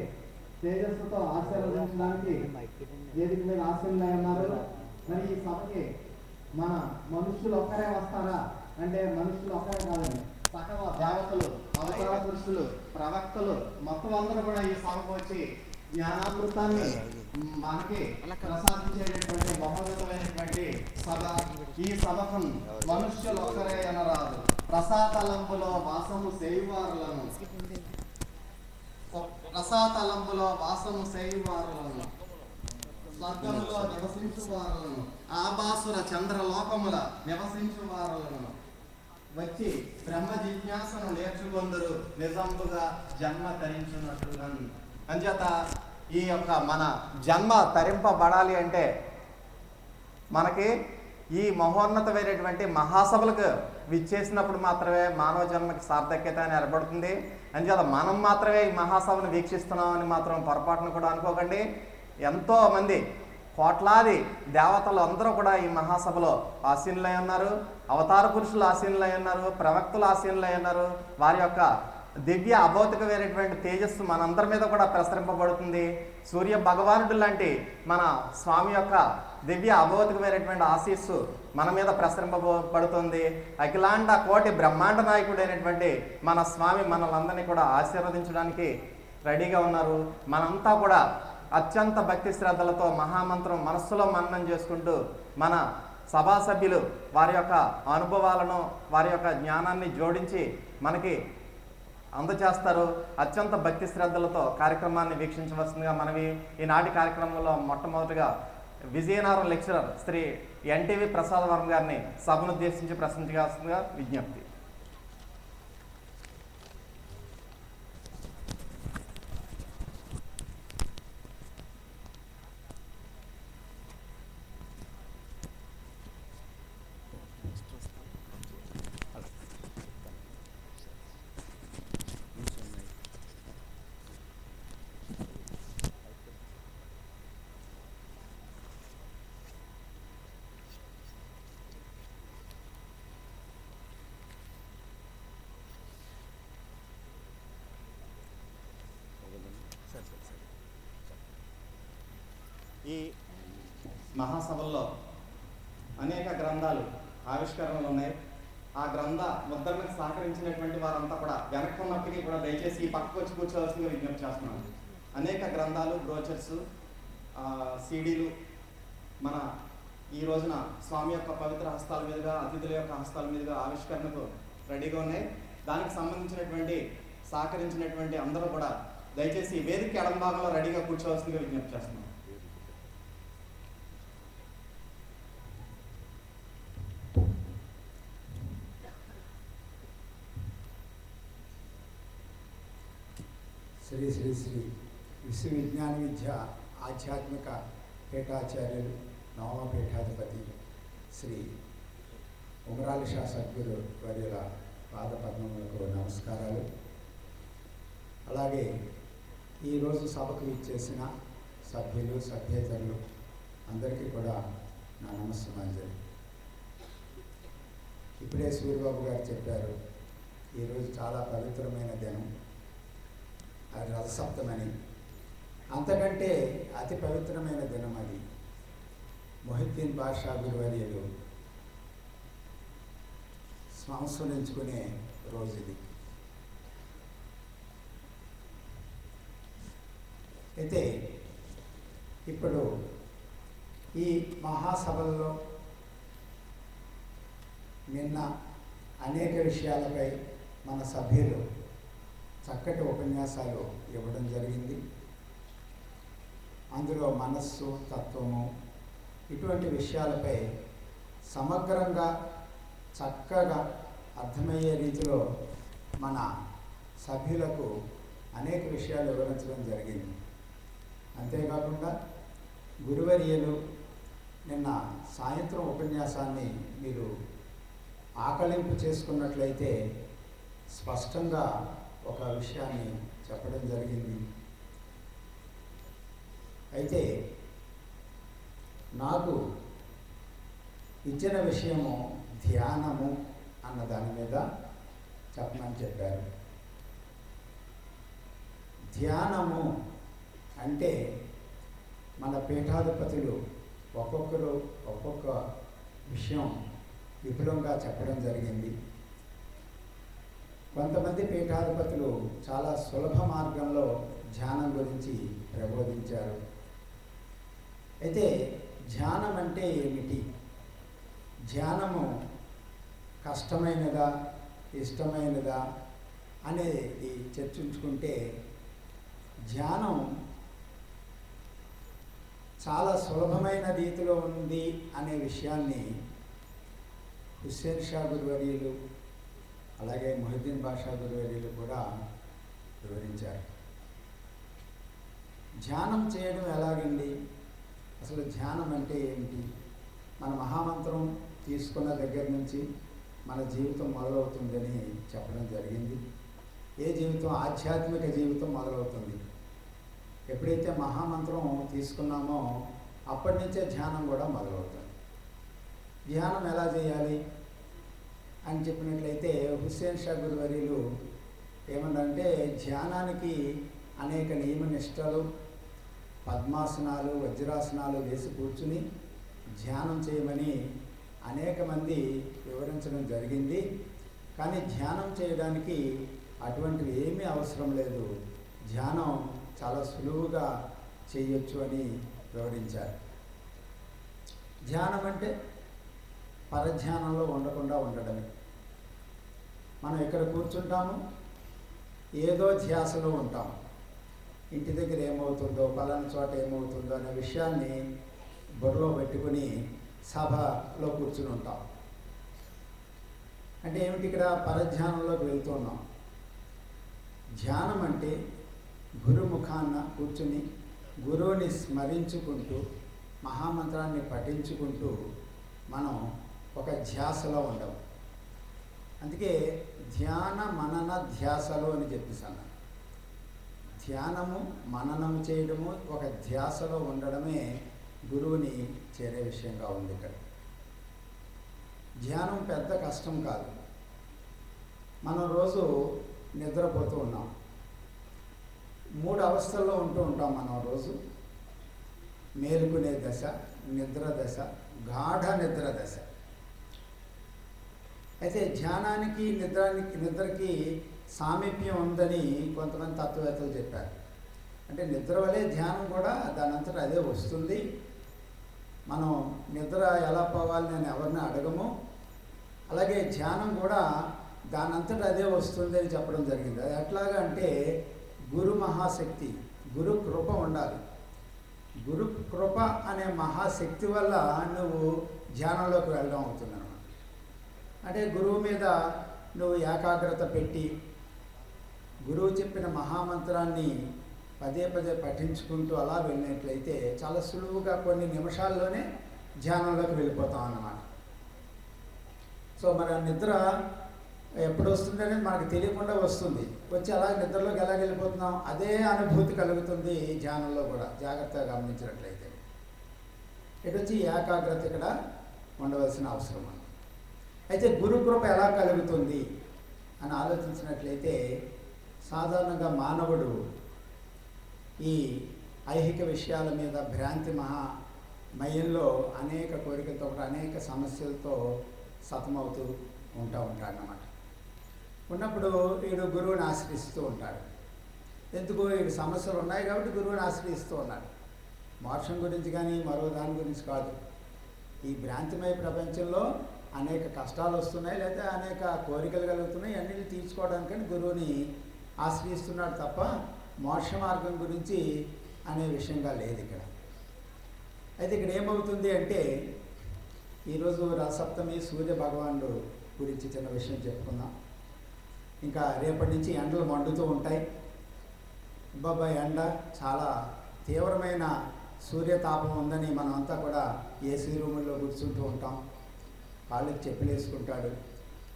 తేజస్సుతో ఆశీర్వదించడానికి వేదిక మీద ఆశీర్వాదం ఉన్నారు. మరి ఈ సభకి మన మనుషులు ఒక్కరే వస్తారా అంటే మనుషులు ఒక్కరే కాదండి, సకల దేవతలు, అవతార పురుషులు, ప్రవక్తలు మొత్తం అందరూ కూడా ఈ సభకు వచ్చి జ్ఞానామృతాన్ని మనకి ప్రసాదించేటటువంటి మహోన్నతమైనటువంటి సభ. ఈ సభకు మనుష్యులు ఒక్కరే అనరాదు, ప్రసాతలంబులో వాసము సేయువారులను, ప్రసాతలంబులో వాసము సేయువారులను, స్వర్గములో నివసించువారులను, ఆభాసుర చంద్రలోకముల నివసించువారులను వచ్చి బ్రహ్మ జిజ్ఞాసను నేర్చుకొందరు నిజంబుగా జన్మ తరించినట్లుగా. అంచేత ఈ యొక్క మన జన్మ తరింపబడాలి అంటే మనకి ఈ మహోన్నతమైనటువంటి మహాసభలకు విచ్చేసినప్పుడు మాత్రమే మానవ జన్మకి సార్థక్యత అని ఏర్పడుతుంది. అంచేత మనం మాత్రమే ఈ మహాసభను వీక్షిస్తున్నామని మాత్రం పొరపాటును కూడా అనుకోకండి. ఎంతోమంది కోట్లాది దేవతలు అందరూ కూడా ఈ మహాసభలో ఆసీనులై ఉన్నారు, అవతార పురుషులు ఆసీనులై ఉన్నారు, ప్రవక్తలు ఆసీనులై ఉన్నారు. వారి యొక్క దివ్య అభౌతికమైనటువంటి తేజస్సు మనందరి మీద కూడా ప్రసరింపబడుతుంది. సూర్య భగవానుడు లాంటి మన స్వామి యొక్క దివ్య అభౌతికమైనటువంటి ఆశీస్సు మన మీద ప్రసరింపబడుతుంది. అఖిలాండ కోటి బ్రహ్మాండ నాయకుడైనటువంటి మన స్వామి మనలందరినీ కూడా ఆశీర్వదించడానికి రెడీగా ఉన్నారు. మనంతా కూడా అత్యంత భక్తి శ్రద్ధలతో మహామంత్రం మనస్సులో మననం చేసుకుంటూ మన సభా సభ్యులు వారి యొక్క అనుభవాలను, వారి యొక్క జ్ఞానాన్ని జోడించి మనకి అందజేస్తారు. అత్యంత భక్తి శ్రద్ధలతో కార్యక్రమాన్ని వీక్షించవలసిందిగా మనవి. ఈనాటి కార్యక్రమంలో మొట్టమొదటిగా విజయనగరం లెక్చరర్ శ్రీ ఎన్టీవీ ప్రసాద్ వర్మ గారిని సభను ఉద్దేశించి ప్రసంగించాల్సిందిగా విజ్ఞప్తి. ఈ మహాసభల్లో అనేక గ్రంథాలు ఆవిష్కరణలు ఉన్నాయి. ఆ గ్రంథ ముద్రణకు సహకరించినటువంటి వారంతా కూడా వెనక్కి ఉన్నప్పటికీ కూడా దయచేసి ఈ పక్కకు వచ్చి కూర్చోవలసిందిగా విజ్ఞప్తి చేస్తున్నాను. అనేక గ్రంథాలు, బ్రోచర్స్, సీడీలు మన ఈ రోజున స్వామి యొక్క పవిత్ర హస్తాల మీదుగా, అతిథుల యొక్క హస్తాల మీదుగా ఆవిష్కరణకు రెడీగా ఉన్నాయి. దానికి సంబంధించినటువంటి సహకరించినటువంటి అందరూ కూడా దయచేసి వేదిక ఎడమ భాగంలో రెడీగా కూర్చోవలసిందిగా విజ్ఞప్తి చేస్తున్నాను. శ్రీ శ్రీ శ్రీ విశ్వవిజ్ఞాన విద్య ఆధ్యాత్మిక పీఠాచార్యులు నవమ పీఠాధిపతి శ్రీ ఉమరాలి షా సద్గురు వర్యుల పాదపద్మములకు నమస్కారాలు. అలాగే ఈరోజు సభకు ఇచ్చేసిన సభ్యులు, సభ్యేతరులు అందరికీ కూడా నా నమస్సుమాంజలి. ఇప్పుడే సూర్యబాబు గారు చెప్పారు, ఈరోజు చాలా పవిత్రమైన దినం, అది రథసప్తమని. అంతకంటే అతి పవిత్రమైన దినం అది. మొహిద్దీన్ బాషా గురువర్యులు సంస్మరించుకునే రోజు ఇది. అయితే ఇప్పుడు ఈ మహాసభల్లో నిన్న అనేక విషయాలపై మన సభ్యులు చక్కటి ఉపన్యాసాలు ఇవ్వడం జరిగింది. అందులో మనస్సు, తత్వము ఇటువంటి విషయాలపై సమగ్రంగా చక్కగా అర్థమయ్యే రీతిలో మన సభ్యులకు అనేక విషయాలు వివరించడం జరిగింది. అంతేకాకుండా గురువర్యులు నిన్న సాయంత్రం ఉపన్యాసాన్ని మీరు ఆకలింపు చేసుకున్నట్లయితే స్పష్టంగా ఒక విషయాన్ని చెప్పడం జరిగింది. అయితే నాకు ఇచ్చిన విషయము ధ్యానము అన్న దాని మీద చెప్పమని చెప్పారు. ధ్యానము అంటే మన పీఠాధిపతులు ఒక్కొక్కరు ఒక్కొక్క విషయం విపులంగా చెప్పడం జరిగింది. కొంతమంది పీఠాధిపతులు చాలా సులభ మార్గంలో ధ్యానం గురించి ప్రబోధించారు. అయితే ధ్యానం అంటే ఏమిటి? ధ్యానము కష్టమైనదా, ఇష్టమైనదా అనేది చర్చించుకుంటే ధ్యానం చాలా సులభమైన రీతిలో ఉంది అనే విషయాన్ని హుస్సేన్ షా గురువర్యులు అలాగే మొహిద్దీన్ బాషా గురువర్యులు కూడా వివరించారు. ధ్యానం చేయడం ఎలాగండి? అసలు ధ్యానం అంటే ఏమిటి? మన మహామంత్రం తీసుకున్న దగ్గర నుంచి మన జీవితం మొదలవుతుందని చెప్పడం జరిగింది. ఏ జీవితం? ఆధ్యాత్మిక జీవితం మొదలవుతుంది. ఎప్పుడైతే మహామంత్రం తీసుకున్నామో అప్పటి నుంచే ధ్యానం కూడా మొదలవుతుంది. ధ్యానం ఎలా చేయాలి అని చెప్పినట్లయితే హుస్సేన్ షా గురువర్యులు ఏమన్నారంటే, ధ్యానానికి అనేక నియమ నిష్టలు, పద్మాసనాలు, వజ్రాసనాలు వేసి కూర్చుని ధ్యానం చేయమని అనేక మంది వివరించడం జరిగింది. కానీ ధ్యానం చేయడానికి అటువంటివి ఏమీ అవసరం లేదు, ధ్యానం చాలా సులువుగా చేయొచ్చు అని వివరించారు. ధ్యానం అంటే పరధ్యానంలో ఉండకుండా ఉండడమే. మనం ఇక్కడ కూర్చుంటాము, ఏదో ధ్యాసలో ఉంటాము. ఇంటి దగ్గర ఏమవుతుందో, పలానా చోట ఏమవుతుందో అనే విషయాన్ని బుర్రలో పెట్టుకుని సభలో కూర్చుని ఉంటాం. అంటే ఏమిటి? ఇక్కడ పరధ్యానంలోకి వెళ్తున్నాం. ధ్యానం అంటే గురుముఖాన్న కూర్చుని గురువుని స్మరించుకుంటూ మహామంత్రాన్ని పఠించుకుంటూ మనం ఒక ధ్యాసలో ఉండవు. అందుకే ధ్యాన మనన ధ్యాసలో అని చెప్పేసాను. ధ్యానము మననము చేయడము, ఒక ధ్యాసలో ఉండడమే గురువుని చేరే విషయంగా ఉంది. ఇక్కడ ధ్యానం పెద్ద కష్టం కాదు. మనం రోజు నిద్రపోతూ ఉన్నాం. 3 అవస్థల్లో ఉంటూ ఉంటాం మనం రోజు. మేలుకునే దశ, నిద్ర దశ, గాఢ నిద్ర దశ. అయితే ధ్యానానికి నిద్రకి సామీప్యం ఉందని కొంతమంది తత్వవేత్తలు చెప్పారు. అంటే నిద్ర వలె ధ్యానం కూడా దాని అంతటా అదే వస్తుంది. మనం నిద్ర ఎలా పోవాలి నేను ఎవరిని అడగము, అలాగే ధ్యానం కూడా దాని అంతటా అదే వస్తుంది అని చెప్పడం జరిగింది. అది ఎట్లాగా అంటే గురు మహాశక్తి, గురు కృప ఉండాలి. గురు కృప అనే మహాశక్తి వల్ల నువ్వు ధ్యానంలోకి వెళ్ళడం అవుతుందన్నమాట. అంటే గురువు మీద నువ్వు ఏకాగ్రత పెట్టి గురువు చెప్పిన మహామంత్రాన్ని పదే పదే పఠించుకుంటూ అలా వెళ్ళినట్లయితే చాలా సులువుగా కొన్ని నిమిషాల్లోనే ధ్యానంలోకి వెళ్ళిపోతాం అన్నమాట. సో మరి ఆ నిద్ర ఎప్పుడు వస్తుంది అనేది మనకు తెలియకుండా వస్తుంది. వచ్చి అలా నిద్రలోకి ఎలా వెళ్ళిపోతున్నాం, అదే అనుభూతి కలుగుతుంది ధ్యానంలో కూడా జాగ్రత్తగా గమనించినట్లయితే. ఇటు వచ్చి ఏకాగ్రత ఇక్కడ ఉండవలసిన అవసరం ఉంది. అయితే గురుకృప ఎలా కలుగుతుంది అని ఆలోచించినట్లయితే సాధారణంగా మానవుడు ఈ ఐహిక విషయాల మీద భ్రాంతి మయంలో అనేక కోరికలతో అనేక సమస్యలతో సతమవుతూ ఉంటాడన్నమాట. ఉన్నప్పుడు వీడు గురువుని ఆశ్రయిస్తూ ఉంటాడు. ఎందుకు? వీడు సమస్యలు ఉన్నాయి కాబట్టి గురువుని ఆశ్రయిస్తూ ఉన్నాడు. మోక్షం గురించి కానీ మరో దాని గురించి కాదు. ఈ భ్రాంతిమయ ప్రపంచంలో అనేక కష్టాలు వస్తున్నాయి, లేదా అనేక కోరికలు కలుగుతున్నాయి. అన్నిటిని తీర్చుకోవడానికని గురువుని ఆశ్రయిస్తున్నాడు తప్ప మోక్ష మార్గం గురించి అనే విషయంగా లేదు ఇక్కడ. అయితే ఇక్కడ ఏమవుతుంది అంటే ఈరోజు రథసప్తమి, సూర్య భగవానుడు గురించి చిన్న విషయం చెప్పుకుందాం. ఇంకా రేపటి నుంచి ఎండలు మండుతూ ఉంటాయి. బాబా ఎండ చాలా తీవ్రమైన సూర్యతాపం ఉందని మనం అంతా కూడా ఏసీ రూముల్లో కూర్చుంటూ ఉంటాం. కాళ్ళకి చెప్పులు వేసుకుంటాడు.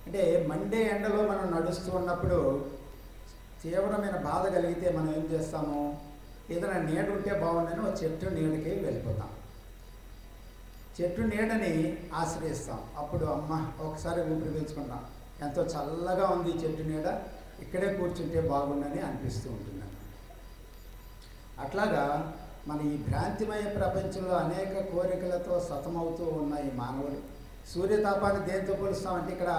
అంటే మండే ఎండలో మనం నడుస్తూ ఉన్నప్పుడు తీవ్రమైన బాధ కలిగితే మనం ఏం చేస్తాము? ఏదైనా నీడ ఉంటే బాగుందని ఒక చెట్టు నీడకి వెళ్ళిపోతాం. చెట్టు నీడని ఆశ్రయిస్తాం. అప్పుడు అమ్మ ఒకసారి ఊపిరి పీల్చుకుంటాం, ఎంతో చల్లగా ఉంది చెట్టు నీడ, ఇక్కడే కూర్చుంటే బాగుండని అనిపిస్తూ ఉంటుంది. అట్లాగా మన ఈ భ్రాంతిమయ ప్రపంచంలో అనేక కోరికలతో సతమవుతూ ఉన్న ఈ మానవుడు సూర్యతాపాన్ని దేంతో పోలుస్తామంటే ఇక్కడ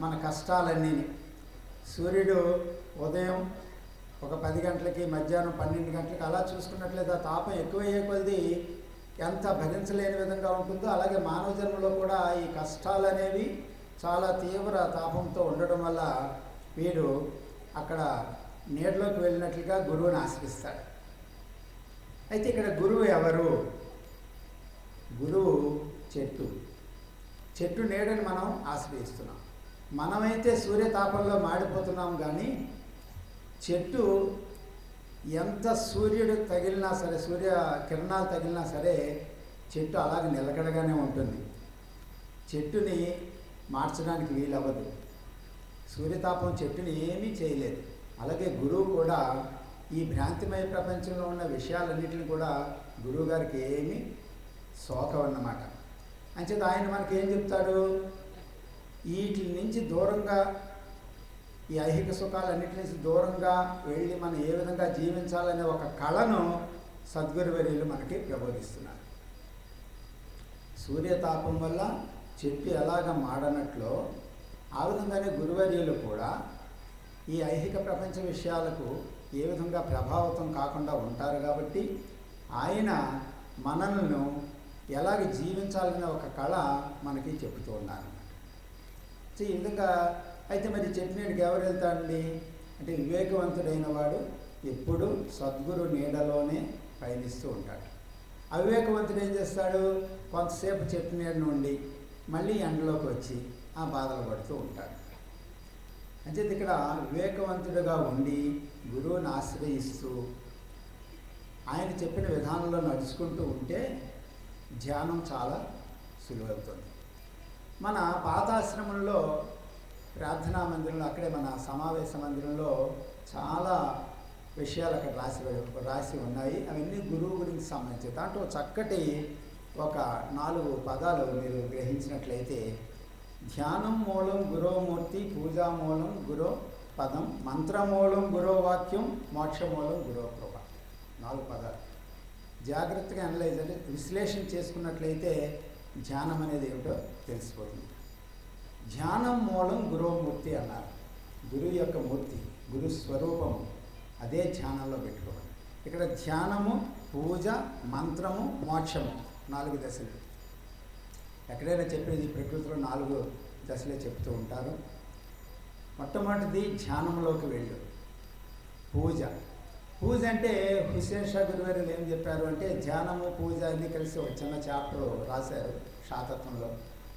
మన కష్టాలన్నీ. సూర్యుడు ఉదయం ఒక 10 గంటలకి, మధ్యాహ్నం 12 గంటలకి అలా చూసుకున్నట్లయితే ఆ తాపం ఎక్కువయ్యే కొద్దీ ఎంత భరించలేని విధంగా ఉంటుందో, అలాగే మానవ జన్మలో కూడా ఈ కష్టాలు అనేవి చాలా తీవ్ర తాపంతో ఉండడం వల్ల వీడు అక్కడ నీడలోకి వెళ్ళినట్లుగా గురువుని ఆశ్రయిస్తాడు. అయితే ఇక్కడ గురువు ఎవరు? గురువు చెట్టు. చెట్టు నీడని మనం ఆశ్రయిస్తున్నాం. మనమైతే సూర్యతాపంలో మాడిపోతున్నాం, కానీ చెట్టు ఎంత సూర్యుడు తగిలినా సరే, సూర్య కిరణాలు తగిలినా సరే చెట్టు అలాగే నిలకడగానే ఉంటుంది. చెట్టుని మార్చడానికి వీలవ్వదు. సూర్యతాపం చెట్టుని ఏమీ చేయలేదు. అలాగే గురువు కూడా ఈ భ్రాంతిమయ ప్రపంచంలో ఉన్న విషయాలన్నింటిని కూడా గురువు గారికి ఏమీ సోకవన్నమాట. అంచేత ఆయన మనకి ఏం చెప్తాడు? వీటి నుంచి దూరంగా, ఈ ఐహిక సుఖాలన్నిటి నుంచి దూరంగా వెళ్ళి మనం ఏ విధంగా జీవించాలనే ఒక కళను సద్గురువర్యులు మనకి ప్రబోధిస్తున్నారు. సూర్యతాపం వల్ల చెట్టు ఎలాగ మాడనట్లో ఆ విధంగానే గురువర్యులు కూడా ఈ ఐహిక ప్రపంచ విషయాలకు ఏ విధంగా ప్రభావితం కాకుండా ఉంటారు. కాబట్టి ఆయన మనలను ఎలాగ జీవించాలనే ఒక కళ మనకి చెబుతూ ఉన్నారు. సో ఈ విధంగా అయితే మరి చెట్టు నీడకి ఎవరు వెళ్తాడండి అంటే వివేకవంతుడైన వాడు ఎప్పుడు సద్గురు నీడలోనే పయనిస్తూ ఉంటాడు. అవివేకవంతుడు ఏం చేస్తాడు? కొంతసేపు చెట్టు నీడ నుండి మళ్ళీ ఎండలోకి వచ్చి ఆ బాధలు పడుతూ ఉంటాడు. అంటే ఇక్కడ వివేకవంతుడిగా ఉండి గురువుని ఆశ్రయిస్తూ ఆయన చెప్పిన విధానంలో నడుచుకుంటూ ఉంటే ధ్యానం చాలా సులువవుతుంది. మన పాతాశ్రమంలో ప్రార్థనా మందిరంలో, అక్కడే మన సమావేశ మందిరంలో చాలా విషయాలు అక్కడ రాసి ఉన్నాయి. అవన్నీ గురువు గురించి సంబంధించి. దాంట్లో చక్కటి ఒక 4 పదాలు మీరు గ్రహించినట్లయితే, ధ్యానం మూలం గురోమూర్తి, పూజా మూలం గురో పదం, మంత్రమూలం గురో వాక్యం, మోక్షమూలం గురో కృప. 4 పదాలు జాగ్రత్తగా అనలైజ్ అంటే విశ్లేషణ చేసుకున్నట్లయితే ధ్యానం అనేది ఏమిటో తెలిసిపోతుంది. ధ్యానం మూలం గురోమూర్తి అన్నారు. గురువు యొక్క మూర్తి, గురు స్వరూపము, అదే ధ్యానంలో పెట్టుకోవాలి. ఇక్కడ ధ్యానము, పూజ, మంత్రము, మోక్షము 4 దశలు. ఎక్కడైనా చెప్పేది ప్రకృతిలో 4 దశలే చెప్తూ ఉంటారు. మొట్టమొదటిది ధ్యానంలోకి వెళ్ళు. పూజ. పూజ అంటే హుస్సేన్ షా గురువారు ఏం చెప్పారు అంటే, ధ్యానము పూజ అన్నీ కలిసి ఒక చిన్న చాప్టర్ రాశారు శాతత్వంలో.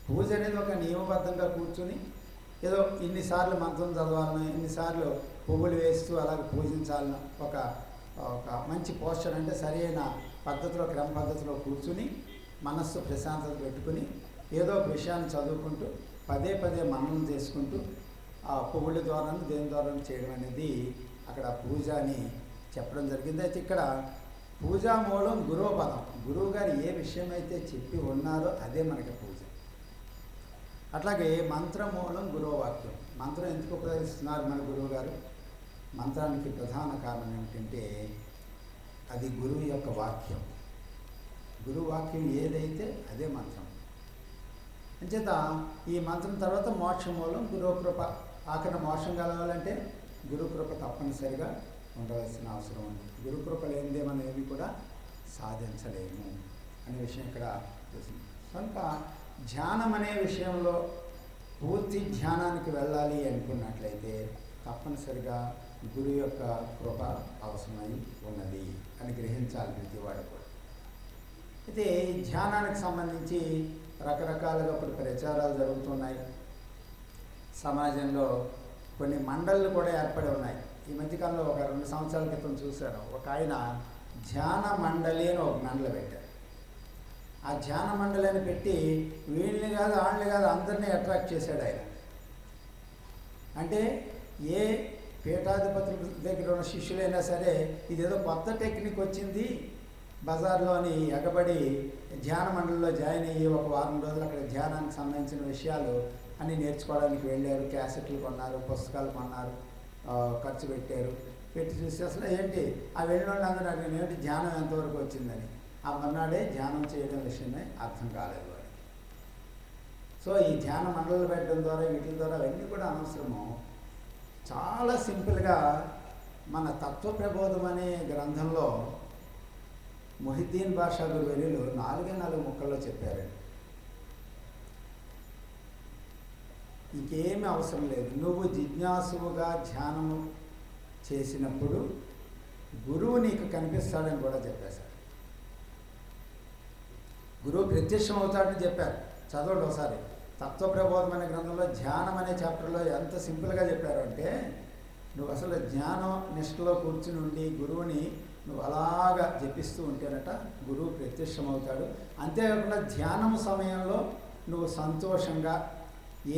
పూజ అనేది ఒక నియమబద్ధంగా కూర్చుని ఏదో ఇన్నిసార్లు మంత్రం చదవాలని, ఇన్నిసార్లు పువ్వులు వేస్తూ అలాగే పూజించాలని ఒక మంచి పోస్చర్, అంటే సరైన పద్ధతిలో, క్రమ పద్ధతిలో కూర్చుని మనస్సు ప్రశాంతత పెట్టుకుని ఏదో ఒక విషయాన్ని చదువుకుంటూ పదే మననం చేసుకుంటూ ఆ పువ్వుల ద్వారా దేని ద్వారా చేయడం అనేది అక్కడ పూజ అని చెప్పడం జరిగింది. అయితే ఇక్కడ పూజా మూలం గురోపదం, గురువు గారు ఏ విషయం అయితే చెప్పి ఉన్నారో అదే మనకి పూజ. అట్లాగే మంత్రమూలం గురువాక్యం. మంత్రం ఎందుకు ఉపయోగిస్తున్నారు మన గురువు గారు? మంత్రానికి ప్రధాన కారణం ఏమిటంటే అది గురువు యొక్క వాక్యం. గురువు వాక్యం ఏదైతే అదే మంత్రం. అంచేత ఈ మంత్రం తర్వాత మోక్షమూలం గురుకృప. ఆఖరి మోక్షం కలగాలంటే గురుకృప తప్పనిసరిగా ఉండవలసిన అవసరం ఉంది. గురుకృప లేనిదే మనం ఏవి కూడా సాధించలేము అనే విషయం ఇక్కడ చూసింది. కనుక ధ్యానం అనే విషయంలో పూర్తి ధ్యానానికి వెళ్ళాలి అనుకున్నట్లయితే తప్పనిసరిగా గురువు యొక్క కృప అవసరమై ఉన్నది అని గ్రహించాలి ప్రతివాడు కూడా. అయితే ఈ ధ్యానానికి సంబంధించి రకరకాలుగా ఇప్పుడు ప్రచారాలు జరుగుతున్నాయి. సమాజంలో కొన్ని మండళ్ళు కూడా ఏర్పడి ఉన్నాయి. ఈ మధ్యకాలంలో ఒక 2 సంవత్సరాల క్రితం చూశాను. ఒక ఆయన ధ్యాన మండలి అని ఒక మండలి పెట్టారు. ఆ ధ్యాన మండలి అని పెట్టి వీళ్ళని కాదు వాళ్ళని కాదు అందరినీ అట్రాక్ట్ చేశాడు ఆయన. అంటే ఏ పీఠాధిపతుల దగ్గర ఉన్న శిష్యులైనా సరే ఇదేదో కొత్త టెక్నిక్ వచ్చింది బజార్లో అని ఎగబడి ధ్యాన మండలిలో జాయిన్ అయ్యి ఒక వారం రోజులు అక్కడ ధ్యానానికి సంబంధించిన విషయాలు అన్నీ నేర్చుకోవడానికి వెళ్ళారు. క్యాసెట్లు కొన్నారు, పుస్తకాలు కొన్నారు, ఖర్చు పెట్టారు. పెట్టి చూస్తే అసలు ఏంటి ఆ వెళ్ళిన వాళ్ళు అందరూ అడిగిన ఏంటి ధ్యానం ఎంతవరకు వచ్చిందని. ఆ మర్నాడే ధ్యానం చేయడం విషయమే అర్థం కాలేదు వాడికి. సో ఈ ధ్యాన మండలు పెట్టడం ద్వారా వీటి ద్వారా అవన్నీ కూడా అనవసరము. చాలా సింపుల్గా మన తత్వ ప్రబోధం అనే గ్రంథంలో మొహిద్దీన్ బాషా గురువర్యులు 4 ముక్కల్లో చెప్పారండి. ఇంకేమీ అవసరం లేదు. నువ్వు జిజ్ఞాసువుగా ధ్యానము చేసినప్పుడు గురువు నీకు కనిపిస్తాడని కూడా చెప్పేశారు. గురువు ప్రత్యక్షం అవుతాడని చెప్పారు. చదవండి ఒకసారి. తత్వ ప్రబోధం అనే గ్రంథంలో ధ్యానం అనే చాప్టర్లో ఎంత సింపుల్గా చెప్పారు అంటే, నువ్వు అసలు జ్ఞానం నిష్ఠలో కూర్చుని ఉండి గురువుని నువ్వు అలాగా జపిస్తూ ఉంటేనట గురువు ప్రత్యక్షం అవుతాడు. అంతేకాకుండా ధ్యానం సమయంలో నువ్వు సంతోషంగా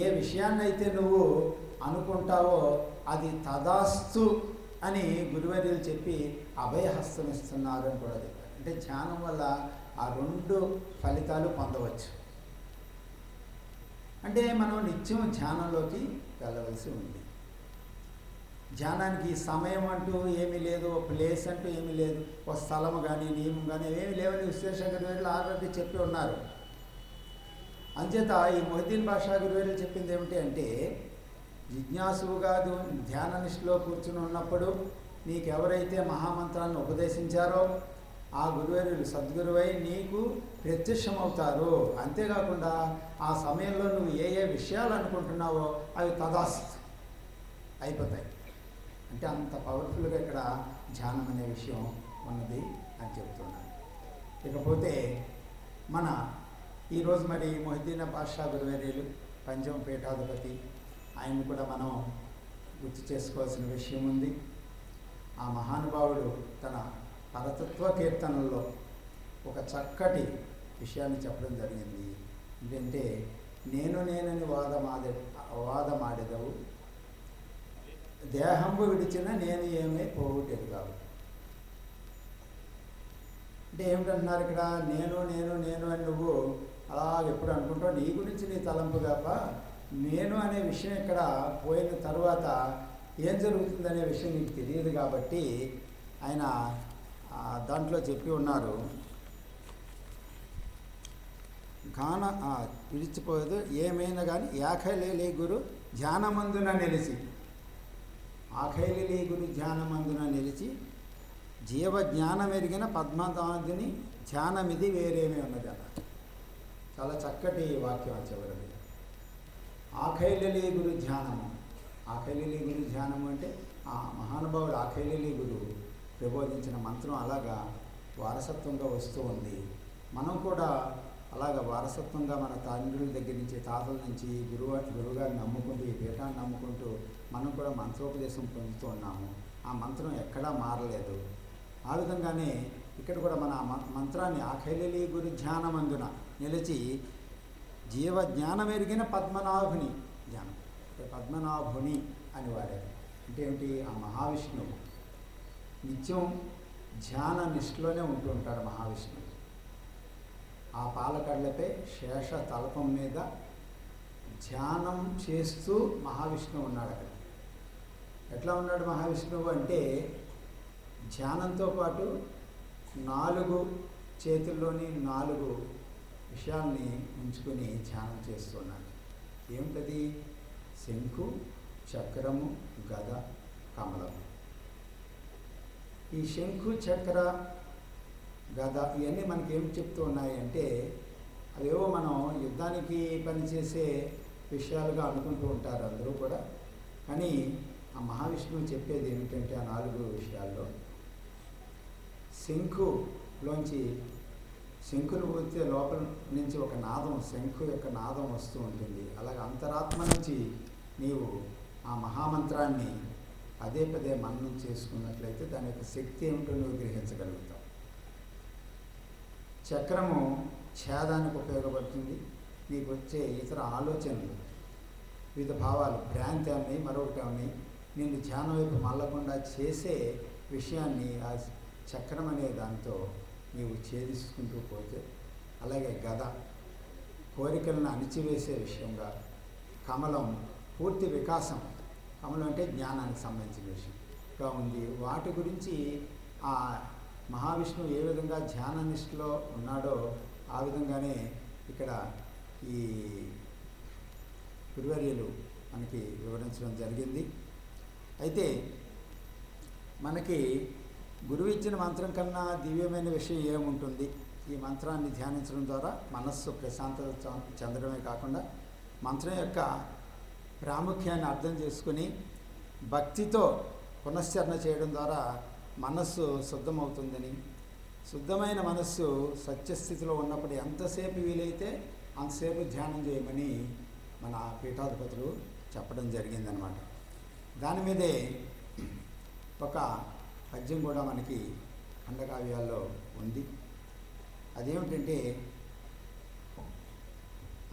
ఏ విషయాన్నైతే నువ్వు అనుకుంటావో అది తదాస్తు అని గురువర్యులు చెప్పి అభయహస్తం ఇస్తున్నారు అని కూడా చెప్పారు. అంటే ధ్యానం వల్ల ఆ 2 ఫలితాలు పొందవచ్చు. అంటే మనం నిత్యం ధ్యానంలోకి వెళ్ళవలసి ఉంది. ధ్యానానికి సమయం అంటూ ఏమీ లేదు, ఒక ప్లేస్ అంటూ ఏమీ లేదు, ఒక స్థలం కానీ నియమం కానీ ఏమీ లేవని విశ్లేషక గురువులు ఆల్రెడీ చెప్పి ఉన్నారు. అంచేత ఈ మొహిద్దీన్ బాషా గురువులు చెప్పింది ఏమిటి అంటే, జిజ్ఞాసువుగా ధ్యాన నిష్ఠలో కూర్చుని ఉన్నప్పుడు నీకు ఎవరైతే మహామంత్రాన్ని ఉపదేశించారో ఆ గురువర్యులు సద్గురువై నీకు ప్రత్యక్షమవుతారు. అంతేకాకుండా ఆ సమయంలో నువ్వు ఏ ఏ విషయాలు అనుకుంటున్నావో అవి తదాస్తు అయిపోతాయి. అంటే అంత పవర్ఫుల్గా ఇక్కడ ధ్యానం అనే విషయం ఉన్నది అని చెప్తున్నాను. ఇకపోతే మన ఈరోజు మరి మొహిద్దీన్ బాషా గురువర్యులు పంచమ పీఠాధిపతి, ఆయన్ని కూడా మనం గుర్తు చేసుకోవాల్సిన విషయం ఉంది. ఆ మహానుభావుడు తన పరతత్వ కీర్తనల్లో ఒక చక్కటి విషయాన్ని చెప్పడం జరిగింది. ఏంటంటే, నేనని వాదమాడెదవు, దేహంబు విడిచిన నేను ఏమీ పోగొట్టేది కాదు. అంటే ఏమిటంటున్నారు ఇక్కడ? నేను అని నువ్వు అలా ఎప్పుడు అనుకుంటావు, నీ గురించి నీ తలంపు తప్ప నేను అనే విషయం ఇక్కడ పోయిన తర్వాత ఏం జరుగుతుందనే విషయం నీకు తెలియదు. కాబట్టి ఆయన దాంట్లో చెప్పి ఉన్నారు, గాన విడిచిపోయేది ఏమైనా కానీ యాఖైలి గురు ధ్యానమందున నిలిచి, ఆఖైలి గురు ధ్యానమందున నిలిచి జీవ జ్ఞానం ఎరిగిన పద్మనాథుని ధ్యానమిది వేరేమీ ఉన్నది అన్న. చాలా చక్కటి వాక్యం చివరిది. ఆఖైలి గురు ధ్యానము. ఆఖైలి గురు ధ్యానము అంటే ఆ మహానుభావుడు ఆఖైలి గురువు ప్రబోధించిన మంత్రం అలాగా వారసత్వంగా వస్తూ ఉంది. మనం కూడా అలాగా వారసత్వంగా మన తండ్రుల దగ్గర నుంచి, తాతల నుంచి గురువుగారిని నమ్ముకుంటూ, ఈ పీఠాన్ని నమ్ముకుంటూ మనం కూడా మంత్రోపదేశం పొందుతూ ఉన్నాము. ఆ మంత్రం ఎక్కడా మారలేదు. ఆ విధంగానే ఇక్కడ కూడా మన మంత్రాన్ని ఆఖైలి గురు ధ్యానమందున నిలిచి జీవ జ్ఞానం ఎరిగిన పద్మనాభుని ధ్యానం, పద్మనాభుని అని వాడారు. అంటే ఏమిటి? ఆ మహావిష్ణువు నిత్యం ధ్యాన నిష్ఠలోనే ఉంటూ ఉంటాడు మహావిష్ణువు. ఆ పాలకళ్ళపై శేష తల్పం మీద ధ్యానం చేస్తూ మహావిష్ణువు ఉన్నాడు అక్కడ. ఎట్లా ఉన్నాడు మహావిష్ణువు అంటే, ధ్యానంతో పాటు 4 చేతుల్లోని 4 విషయాల్ని ఉంచుకొని ధ్యానం చేస్తున్నాడు. ఏమిటది? శంకు, చక్రము, గద, కమలము. ఈ శంకు, చక్ర, గద ఇవన్నీ మనకి ఏం చెప్తూ ఉన్నాయి అంటే, అవేవో మనం యుద్ధానికి పనిచేసే విషయాలుగా అనుకుంటూ ఉంటారు అందరూ కూడా. కానీ ఆ మహావిష్ణువు చెప్పేది ఏమిటంటే, ఆ 4 విషయాల్లో శంఖులోంచి, శంఖును ఊరితే లోపల నుంచి ఒక నాదం, శంఖు యొక్క నాదం వస్తూ ఉంటుంది. అలాగే అంతరాత్మ నుంచి నీవు ఆ మహామంత్రాన్ని పదే పదే మననం చేసుకున్నట్లయితే దాని యొక్క శక్తి ఏమిటో నువ్వు గ్రహించగలుగుతావు. చక్రము ఛేదానికి ఉపయోగపడుతుంది. నీకు వచ్చే ఇతర ఆలోచనలు, వివిధ భావాలు, భ్రాంతి అని మరొకటి అని నిన్ను ధ్యానం వైపు మళ్ళకుండా చేసే విషయాన్ని ఆ చక్రం అనే దాంతో నీవు ఛేదించుకుంటూ పోతే, అలాగే గద కోరికలను అణిచివేసే విషయంగా, కమలం పూర్తి వికాసం, కమలం అంటే జ్ఞానానికి సంబంధించిన విషయంగా ఉంది. వాటి గురించి ఆ మహావిష్ణువు ఏ విధంగా ధ్యాన నిష్ఠలో ఉన్నాడో ఆ విధంగానే ఇక్కడ ఈ గురువర్యులు మనకి వివరించడం జరిగింది. అయితే మనకి గురువు ఇచ్చిన మంత్రం కన్నా దివ్యమైన విషయం ఏముంటుంది? ఈ మంత్రాన్ని ధ్యానించడం ద్వారా మనస్సు ప్రశాంతత చెందడమే కాకుండా మంత్రం యొక్క ప్రాముఖ్యాన్ని అర్థం చేసుకుని భక్తితో పునశ్చరణ చేయడం ద్వారా మనస్సు శుద్ధమవుతుందని, శుద్ధమైన మనస్సు సత్యస్థితిలో ఉన్నప్పుడు ఎంతసేపు వీలైతే అంతసేపు ధ్యానం చేయమని మన పీఠాధిపతులు చెప్పడం జరిగిందనమాట. దాని మీదే ఒక పద్యం కూడా మనకి ఖండకావ్యాల్లో ఉంది. అదేమిటంటే,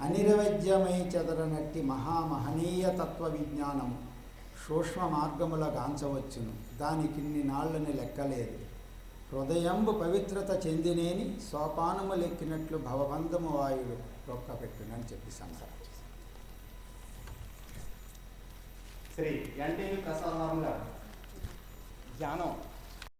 అనిరవద్యమై చెదరనట్టి మహామహనీయ తత్వ విజ్ఞానము సూక్ష్మ మార్గముల గాంచవచ్చును, దానికిన్ని నాళ్ళని లెక్కలేదు, హృదయంబు పవిత్రత చెందినేని సోపానము లెక్కినట్లు భవబంధము వాయుడు రొక్క పెట్టునని చెప్పి సంసారం. శ్రీ ఎన్టీవీ ప్రసాద్ గారు ధ్యానం